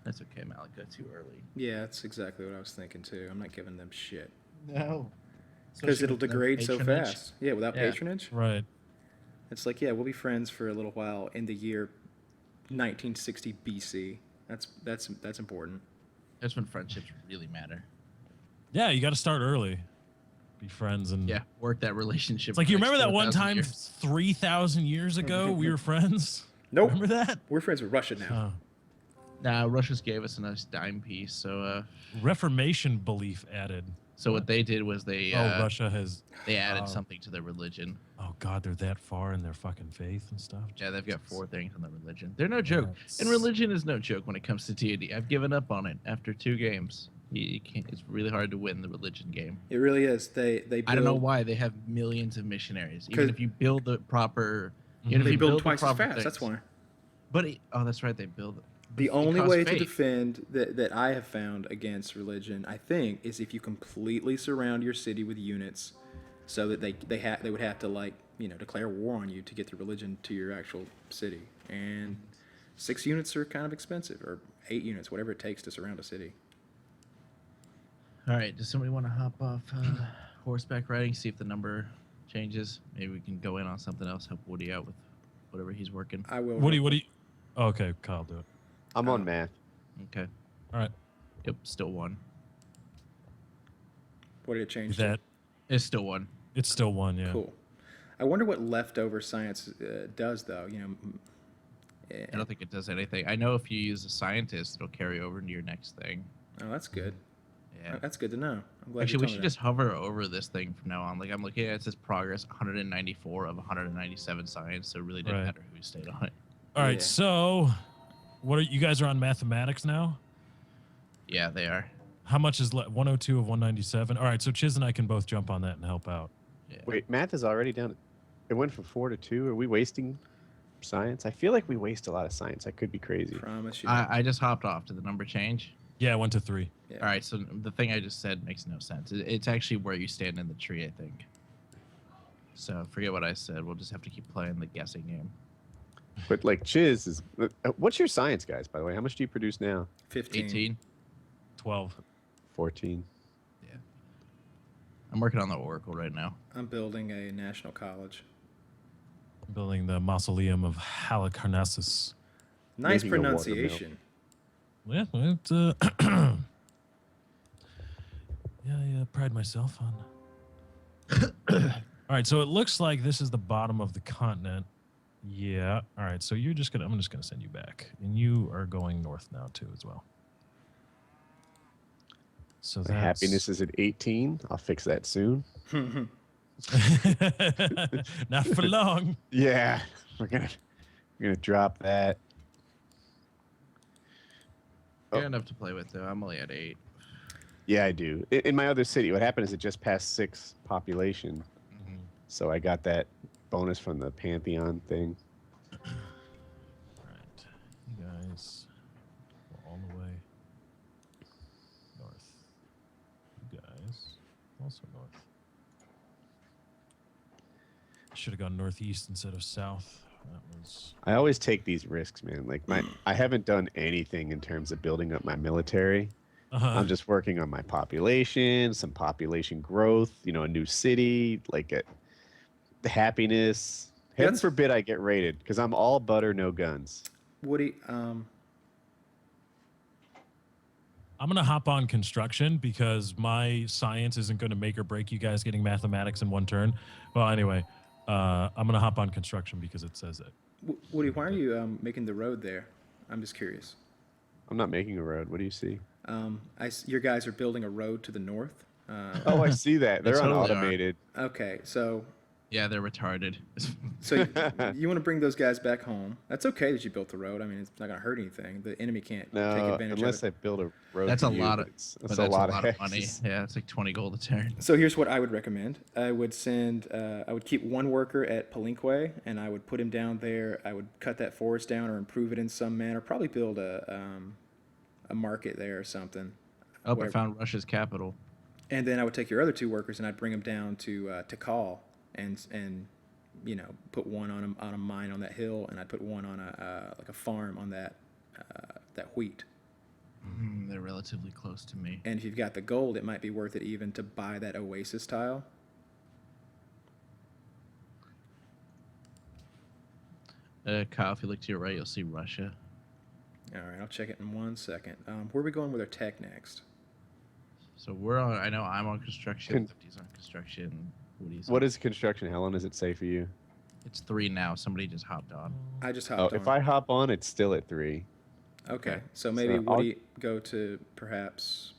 [SPEAKER 3] That's okay, Malika. Too early.
[SPEAKER 1] Yeah, that's exactly what I was thinking too. I'm not giving them shit.
[SPEAKER 3] No.
[SPEAKER 1] Because it'll degrade so fast. Yeah, without
[SPEAKER 3] Yeah.
[SPEAKER 1] patronage.
[SPEAKER 4] Right.
[SPEAKER 1] It's like, yeah, we'll be friends for a little while in the year 1960 BC. That's important.
[SPEAKER 3] That's when friendships really matter.
[SPEAKER 4] Yeah, you got to start early. Be friends and
[SPEAKER 3] Yeah, work that relationship.
[SPEAKER 4] It's like
[SPEAKER 3] for
[SPEAKER 4] you
[SPEAKER 3] the next
[SPEAKER 4] remember that one
[SPEAKER 3] 4,000
[SPEAKER 4] time
[SPEAKER 3] years.
[SPEAKER 4] 3,000 years ago we were friends?
[SPEAKER 1] Nope.
[SPEAKER 4] Remember that?
[SPEAKER 1] We're friends with Russia now.
[SPEAKER 3] Nah, Russia just gave us a nice dime piece. So,
[SPEAKER 4] Reformation belief added.
[SPEAKER 3] so what they did was they
[SPEAKER 4] Russia has.
[SPEAKER 3] they added
[SPEAKER 4] oh.
[SPEAKER 3] something to their religion.
[SPEAKER 4] Oh God, they're that far in their fucking faith and stuff.
[SPEAKER 3] Yeah, they've got
[SPEAKER 4] Jesus.
[SPEAKER 3] 4 things on their religion. They're no joke,
[SPEAKER 4] That's-
[SPEAKER 3] and religion is no joke when it comes to deity. I've given up on it after 2 games. You can't. It's really hard to win the religion game.
[SPEAKER 1] It really is. They build,
[SPEAKER 3] I don't know why they have millions of missionaries. Even
[SPEAKER 1] 'Cause-
[SPEAKER 3] if you build the proper You know, if
[SPEAKER 1] They
[SPEAKER 3] you
[SPEAKER 1] build
[SPEAKER 3] the
[SPEAKER 1] twice as
[SPEAKER 3] proper
[SPEAKER 1] fast. That's
[SPEAKER 3] things.
[SPEAKER 1] why.
[SPEAKER 3] But oh, that's right. They build it.
[SPEAKER 1] The
[SPEAKER 3] It
[SPEAKER 1] only
[SPEAKER 3] costs
[SPEAKER 1] way to
[SPEAKER 3] faith.
[SPEAKER 1] defend that I have found against religion, I think, is if you completely surround your city with units, so that they would have to, like, declare war on you to get the religion to your actual city. And 6 units are kind of expensive, or 8 units, whatever it takes to surround a city.
[SPEAKER 3] All right. Does somebody want to hop off horseback riding? See if the number changes. Maybe we can go in on something else. Help Woody out with whatever he's working.
[SPEAKER 1] I will.
[SPEAKER 4] What do you? Oh, okay, Kyle, do it.
[SPEAKER 2] I'm on math.
[SPEAKER 3] Okay.
[SPEAKER 4] All right.
[SPEAKER 3] Yep. Still 1.
[SPEAKER 1] What did it change to?
[SPEAKER 4] That
[SPEAKER 3] It's still 1.
[SPEAKER 4] it's still 1. Yeah.
[SPEAKER 1] Cool. I wonder what leftover science does, though.
[SPEAKER 3] I don't think it does anything. I know if you use a scientist, it'll carry over into your next thing.
[SPEAKER 1] Oh, that's good.
[SPEAKER 3] Yeah.
[SPEAKER 1] That's good to know. I'm glad
[SPEAKER 3] Actually,
[SPEAKER 1] you
[SPEAKER 3] we
[SPEAKER 1] told
[SPEAKER 3] should
[SPEAKER 1] me
[SPEAKER 3] just hover over this thing from now on. Like, I'm looking at it says progress 194 of 197 science, so it really didn't
[SPEAKER 4] Right.
[SPEAKER 3] matter who stayed on it.
[SPEAKER 4] All right.
[SPEAKER 1] Yeah.
[SPEAKER 4] So, what are you guys are on mathematics now?
[SPEAKER 3] Yeah, they are.
[SPEAKER 4] How much is left? 102 of 197. All right. So Chiz and I can both jump on that and help out.
[SPEAKER 3] Yeah.
[SPEAKER 2] Wait, math is already down. It went from 4 to 2. Are we wasting science? I feel like we waste a lot of science. I could be crazy.
[SPEAKER 1] that. Promise you.
[SPEAKER 3] I just hopped off. Did the number change?
[SPEAKER 4] Yeah, it went to 3.
[SPEAKER 1] Yeah.
[SPEAKER 3] All right, so the thing I just said makes no sense. It's actually where you stand in the tree, I think. So forget what I said. We'll just have to keep playing the guessing game.
[SPEAKER 2] But like Chiz is. What's your science, guys? By the way, how much do you produce now?
[SPEAKER 1] 15.
[SPEAKER 3] 18.
[SPEAKER 4] 12.
[SPEAKER 2] 14.
[SPEAKER 3] Yeah. I'm working on the Oracle right now.
[SPEAKER 1] I'm building a national college.
[SPEAKER 4] Building the mausoleum of Halicarnassus.
[SPEAKER 1] Nice
[SPEAKER 2] Making a
[SPEAKER 1] pronunciation.
[SPEAKER 4] Yeah, it's, yeah, pride myself on. All right, so it looks like this is the bottom of the continent. Yeah. All right, so I'm just gonna send you back, and you are going north now too as well. So
[SPEAKER 2] My
[SPEAKER 4] that's
[SPEAKER 2] happiness is at 18. I'll fix that soon.
[SPEAKER 4] not for long.
[SPEAKER 2] Yeah, we're gonna drop that.
[SPEAKER 3] You
[SPEAKER 2] Oh.
[SPEAKER 3] got enough to play with, though. I'm only at 8.
[SPEAKER 2] Yeah, I do. In my other city, what happened is it just passed 6 population, so I got that bonus from the Pantheon thing.
[SPEAKER 4] All right, you guys go all the way north. You guys also north. Should have gone northeast instead of south. That was
[SPEAKER 2] I always take these risks, man. Like I haven't done anything in terms of building up my military. I'm just working on my population, some population growth, a new city, like the happiness. Heaven
[SPEAKER 1] That's-
[SPEAKER 2] forbid I get raided, because I'm all butter, no guns.
[SPEAKER 1] Woody,
[SPEAKER 4] I'm gonna hop on construction because my science isn't gonna make or break you guys getting mathematics in one turn. Well, anyway, I'm gonna hop on construction because it says it.
[SPEAKER 1] Woody, why are you making the road there? I'm just curious.
[SPEAKER 2] I'm not making a road. What do you see?
[SPEAKER 1] Your guys are building a road to the north.
[SPEAKER 2] Oh, I see that. They're
[SPEAKER 3] totally are.
[SPEAKER 2] unautomated.
[SPEAKER 1] Okay, so
[SPEAKER 3] Yeah, they're retarded.
[SPEAKER 1] you want to bring those guys back home. That's okay that you built the road. I mean, it's not going to hurt anything. The enemy can't take
[SPEAKER 2] No,
[SPEAKER 1] advantage
[SPEAKER 2] unless
[SPEAKER 1] of
[SPEAKER 2] I
[SPEAKER 1] it.
[SPEAKER 2] build a road.
[SPEAKER 3] That's
[SPEAKER 2] to
[SPEAKER 3] a
[SPEAKER 2] you,
[SPEAKER 3] lot
[SPEAKER 2] but
[SPEAKER 3] of,
[SPEAKER 2] it's
[SPEAKER 3] but
[SPEAKER 2] a
[SPEAKER 3] that's
[SPEAKER 2] lot
[SPEAKER 3] a lot of money.
[SPEAKER 2] hexes.
[SPEAKER 3] Yeah, it's like 20 gold a turn.
[SPEAKER 1] So here's what I would recommend. I would keep one worker at Palenque, and I would put him down there. I would cut that forest down or improve it in some manner. Probably build a market there or something.
[SPEAKER 3] Oh, I
[SPEAKER 1] Whatever.
[SPEAKER 3] found Russia's capital.
[SPEAKER 1] And then I would take your other 2 workers and I'd bring them down to Tikal and put one on a mine on that hill, and I'd put one on a farm on that wheat.
[SPEAKER 3] They're relatively close to me.
[SPEAKER 1] And if you've got the gold, it might be worth it even to buy that oasis tile.
[SPEAKER 3] Kyle, if you look to your right, you'll see Russia.
[SPEAKER 1] All right, I'll check it in 1 second. Where are we going with our tech next?
[SPEAKER 3] So we're on. I know I'm on construction. 50's on construction. Woody's
[SPEAKER 2] What
[SPEAKER 3] on-
[SPEAKER 2] is construction? How long does it say for you?
[SPEAKER 3] It's 3 now. Somebody just hopped on.
[SPEAKER 1] I just
[SPEAKER 2] Oh,
[SPEAKER 1] hopped
[SPEAKER 2] if
[SPEAKER 1] on.
[SPEAKER 2] I hop on, it's still at 3.
[SPEAKER 1] Okay, so maybe
[SPEAKER 2] So I'll-
[SPEAKER 1] Woody go to perhaps.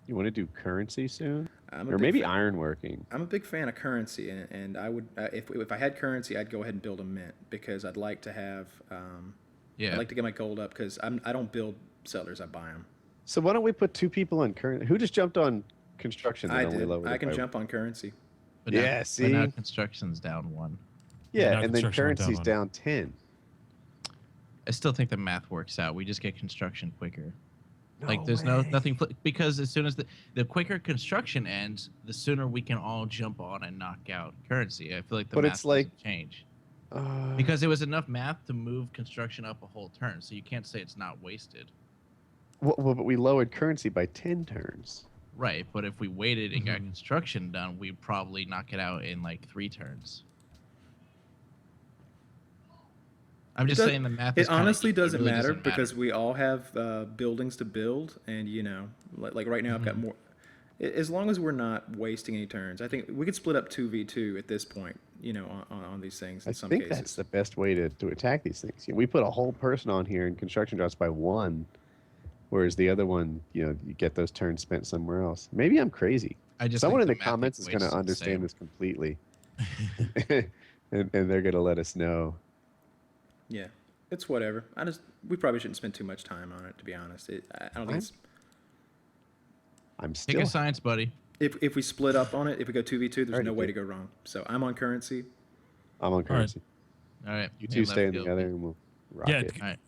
[SPEAKER 2] You want to do currency soon?
[SPEAKER 1] I'm a
[SPEAKER 2] Or
[SPEAKER 1] big
[SPEAKER 2] maybe
[SPEAKER 1] fan-
[SPEAKER 2] ironworking?
[SPEAKER 1] I'm a big fan of currency, and I would if I had currency, I'd go ahead and build a mint because I'd like to have.
[SPEAKER 3] Yeah.
[SPEAKER 1] I'd like to get my gold up because I don't build settlers, I buy them.
[SPEAKER 2] So why don't we put 2 people on current? Who just jumped on construction?
[SPEAKER 1] I
[SPEAKER 2] that only
[SPEAKER 1] did.
[SPEAKER 2] lowered
[SPEAKER 1] I
[SPEAKER 2] it
[SPEAKER 1] can
[SPEAKER 2] by-
[SPEAKER 1] jump on currency.
[SPEAKER 3] But
[SPEAKER 2] Yeah,
[SPEAKER 3] now,
[SPEAKER 2] see?
[SPEAKER 3] But now construction's down 1.
[SPEAKER 2] Yeah,
[SPEAKER 4] now
[SPEAKER 2] and then
[SPEAKER 4] construction went
[SPEAKER 2] currency's
[SPEAKER 4] down
[SPEAKER 2] down 10.
[SPEAKER 3] I still think the math works out. We just get construction quicker. Like
[SPEAKER 2] No
[SPEAKER 3] there's
[SPEAKER 2] way.
[SPEAKER 3] nothing because as soon as the quicker construction ends, the sooner we can all jump on and knock out currency. I feel like the
[SPEAKER 2] But
[SPEAKER 3] math
[SPEAKER 2] it's like-
[SPEAKER 3] doesn't change
[SPEAKER 2] Uh,
[SPEAKER 3] because it was enough math to move construction up a whole turn. So you can't say it's not wasted.
[SPEAKER 2] well, but we lowered currency by 10 turns.
[SPEAKER 3] Right, but if we waited and got
[SPEAKER 4] Mhm.
[SPEAKER 3] construction done, we'd probably knock it out in like 3 turns. I'm just
[SPEAKER 1] does-
[SPEAKER 3] saying the math.
[SPEAKER 1] It
[SPEAKER 3] is kinda
[SPEAKER 1] honestly
[SPEAKER 3] equal. It
[SPEAKER 1] doesn't
[SPEAKER 3] really
[SPEAKER 1] matter because we all have buildings to build, and like right now I've got more. As long as we're not wasting any turns, I think we could split up 2v2 at this point. On these things in
[SPEAKER 2] I
[SPEAKER 3] some
[SPEAKER 2] think
[SPEAKER 3] cases.
[SPEAKER 2] that's the best way to attack these things. We put a whole person on here and construction drops by 1, whereas the other one, you get those turns spent somewhere else. Maybe I'm crazy.
[SPEAKER 3] I just
[SPEAKER 2] Someone in
[SPEAKER 3] think
[SPEAKER 2] the
[SPEAKER 3] math
[SPEAKER 2] comments is going
[SPEAKER 3] equates
[SPEAKER 2] to
[SPEAKER 3] the
[SPEAKER 2] understand
[SPEAKER 3] same.
[SPEAKER 2] this completely. and they're going to let us know.
[SPEAKER 1] Yeah, it's whatever. We probably shouldn't spend too much time on it, to be honest. I don't think it's.
[SPEAKER 2] I'm
[SPEAKER 3] Pick
[SPEAKER 2] still
[SPEAKER 3] a science, buddy.
[SPEAKER 1] If we split up on it, if we go 2v2, there's
[SPEAKER 2] Already
[SPEAKER 1] no way
[SPEAKER 2] did.
[SPEAKER 1] to go wrong. So I'm on currency.
[SPEAKER 2] I'm on currency.
[SPEAKER 3] All right,
[SPEAKER 2] You
[SPEAKER 3] yeah,
[SPEAKER 2] two
[SPEAKER 3] let's
[SPEAKER 2] stay in
[SPEAKER 3] go.
[SPEAKER 2] the other and we'll rock
[SPEAKER 4] Yeah,
[SPEAKER 2] it.
[SPEAKER 3] All right.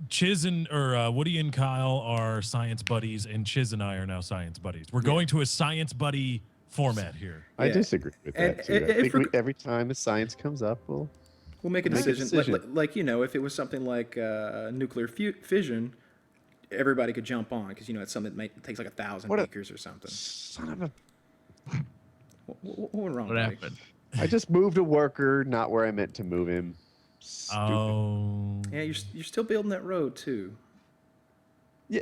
[SPEAKER 4] Chiz or Woody and Kyle are science buddies, and Chiz and I are now science buddies. We're going to a science buddy format here.
[SPEAKER 2] I
[SPEAKER 1] Yeah.
[SPEAKER 2] disagree with
[SPEAKER 1] And
[SPEAKER 2] that too.
[SPEAKER 1] if
[SPEAKER 2] I think
[SPEAKER 1] we're-
[SPEAKER 2] every time the science comes up, we'll
[SPEAKER 1] We'll make a
[SPEAKER 2] Make a
[SPEAKER 1] decision.
[SPEAKER 2] decision.
[SPEAKER 1] Like if it was something like nuclear fission, everybody could jump on because it's something that takes like 1,000
[SPEAKER 2] What a-
[SPEAKER 1] acres or something.
[SPEAKER 2] son of a.
[SPEAKER 1] What went wrong?
[SPEAKER 3] What
[SPEAKER 1] buddy?
[SPEAKER 3] happened?
[SPEAKER 2] I just moved a worker, not where I meant to move him. Stupid.
[SPEAKER 4] Oh.
[SPEAKER 1] Yeah, you're still building that road too.
[SPEAKER 2] Yeah,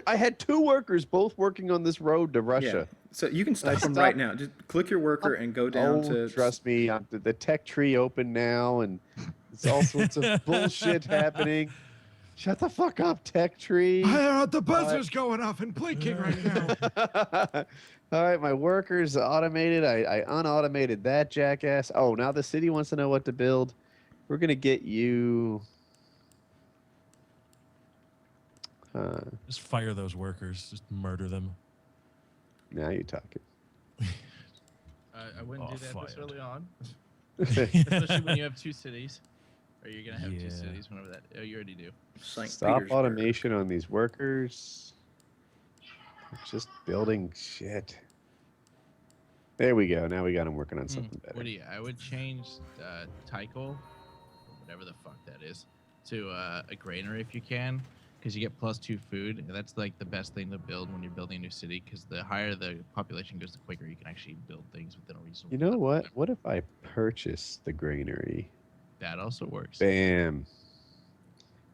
[SPEAKER 2] I had 2 workers both working on this road to Russia.
[SPEAKER 1] Yeah. So you can stop
[SPEAKER 2] I
[SPEAKER 1] them right
[SPEAKER 2] stopped-
[SPEAKER 1] now. Just click your worker and go down to.
[SPEAKER 2] Trust me, the tech tree open now, and it's all sorts of bullshit happening. Shut the fuck up, tech tree.
[SPEAKER 5] The buzzer's going off and blinking right now.
[SPEAKER 2] All right, my worker's automated. I unautomated that jackass. Oh, now the city wants to know what to build. We're gonna get you.
[SPEAKER 4] Just fire those workers. Just murder them.
[SPEAKER 2] Now you're talking.
[SPEAKER 3] I wouldn't
[SPEAKER 4] Oh,
[SPEAKER 3] do that this
[SPEAKER 4] fired.
[SPEAKER 3] early on, especially when you have 2 cities. Or you're gonna have 2
[SPEAKER 4] Yeah.
[SPEAKER 3] cities whenever that. Oh, you already do.
[SPEAKER 1] St.
[SPEAKER 2] Stop
[SPEAKER 1] Petersburg.
[SPEAKER 2] automation on these workers. They're just building shit. There we go. Now we got them working on something better.
[SPEAKER 3] Woody, I would change Tycho, or whatever the fuck that is, to a granary if you can, because you get +2 food, and that's like the best thing to build when you're building a new city. Because the higher the population goes, the quicker you can actually build things within a reasonable.
[SPEAKER 2] You know
[SPEAKER 3] amount of
[SPEAKER 2] what?
[SPEAKER 3] time.
[SPEAKER 2] What if I purchase the granary?
[SPEAKER 3] That also works.
[SPEAKER 2] Bam.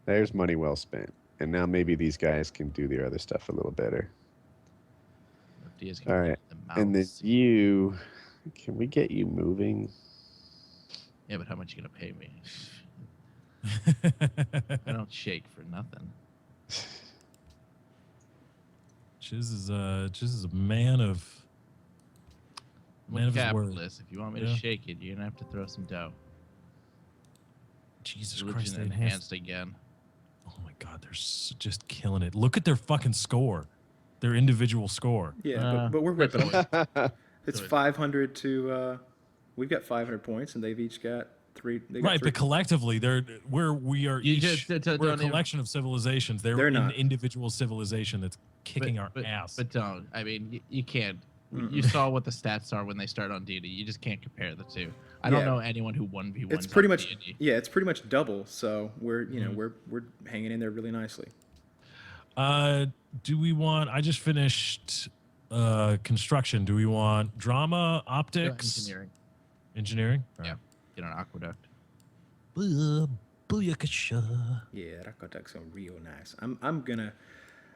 [SPEAKER 2] There's money well spent. And now maybe these guys can do their other stuff a little better.
[SPEAKER 3] Diaz can
[SPEAKER 2] All
[SPEAKER 3] build
[SPEAKER 2] right.
[SPEAKER 3] the
[SPEAKER 2] And then
[SPEAKER 3] mountains.
[SPEAKER 2] can we get you moving?
[SPEAKER 3] Yeah, but how much you gonna pay me? I don't shake for nothing.
[SPEAKER 4] Chiz is a man of
[SPEAKER 3] I'm
[SPEAKER 4] Man
[SPEAKER 3] a
[SPEAKER 4] of his word.
[SPEAKER 3] capitalist. If you want me
[SPEAKER 4] Yeah.
[SPEAKER 3] to shake it, you're gonna have to throw some dough.
[SPEAKER 4] Jesus
[SPEAKER 3] Religion
[SPEAKER 4] Christ. They
[SPEAKER 3] enhanced again.
[SPEAKER 4] Oh my God, they're just killing it. Look at their fucking score, their individual score.
[SPEAKER 1] Yeah, but we're whipping them. It's
[SPEAKER 3] Good.
[SPEAKER 1] 500 to. We've got 500 points, and they've each got 3. They got
[SPEAKER 4] Right,
[SPEAKER 1] 3.
[SPEAKER 4] but collectively, we are
[SPEAKER 3] You
[SPEAKER 4] each
[SPEAKER 3] just-
[SPEAKER 4] we're a
[SPEAKER 3] don't even-
[SPEAKER 4] collection of civilizations. They're
[SPEAKER 1] They're
[SPEAKER 4] an
[SPEAKER 1] not.
[SPEAKER 4] individual civilization that's kicking our ass.
[SPEAKER 3] But don't. I mean, you can't. You saw what the stats are when they start on Deity. You just can't compare the two. I don't
[SPEAKER 1] Yeah.
[SPEAKER 3] know anyone who 1v1.
[SPEAKER 1] It's pretty much it's pretty much double. So we're we're hanging in there really nicely.
[SPEAKER 4] Do we want? I just finished construction. Do we want drama, optics,
[SPEAKER 3] Engineering.
[SPEAKER 4] All
[SPEAKER 3] Yeah.
[SPEAKER 4] right.
[SPEAKER 3] Get an aqueduct.
[SPEAKER 4] Booyakasha.
[SPEAKER 1] Yeah, that aqueduct's going real nice.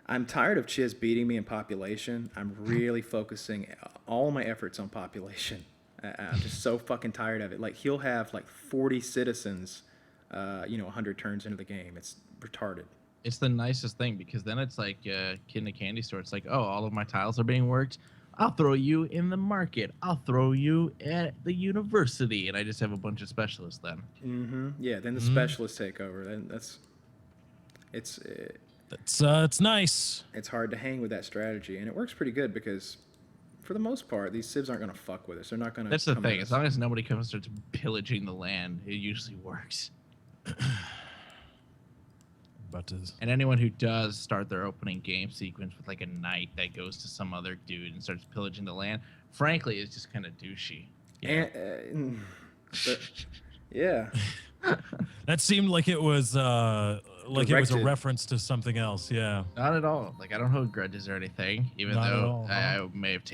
[SPEAKER 1] I'm tired of Chiz beating me in population. I'm really focusing all my efforts on population. I'm just so fucking tired of it. Like he'll have like 40 citizens, 100 turns into the game. It's retarded.
[SPEAKER 3] It's the nicest thing because then it's like kid in a candy store. It's like, oh, all of my tiles are being worked. I'll throw you in the market. I'll throw you at the university, and I just have a bunch of specialists then.
[SPEAKER 1] Mm-hmm. Yeah. Then the specialists take over. Then it's
[SPEAKER 4] It's nice.
[SPEAKER 1] hard to hang with that strategy, and it works pretty good because for the most part, these civs aren't going to fuck with us. They're not going to.
[SPEAKER 3] That's the thing. As long as nobody comes and starts pillaging the land, it usually works.
[SPEAKER 4] But
[SPEAKER 3] And anyone who does start their opening game sequence with like a knight that goes to some other dude and starts pillaging the land, frankly, is just kind of douchey.
[SPEAKER 1] Yeah.
[SPEAKER 4] that seemed like it was a
[SPEAKER 1] Directed.
[SPEAKER 4] reference to something else. Yeah.
[SPEAKER 3] Not at all. Like I don't hold grudges or anything, even
[SPEAKER 4] Not at
[SPEAKER 3] though
[SPEAKER 4] all, huh?
[SPEAKER 3] I may have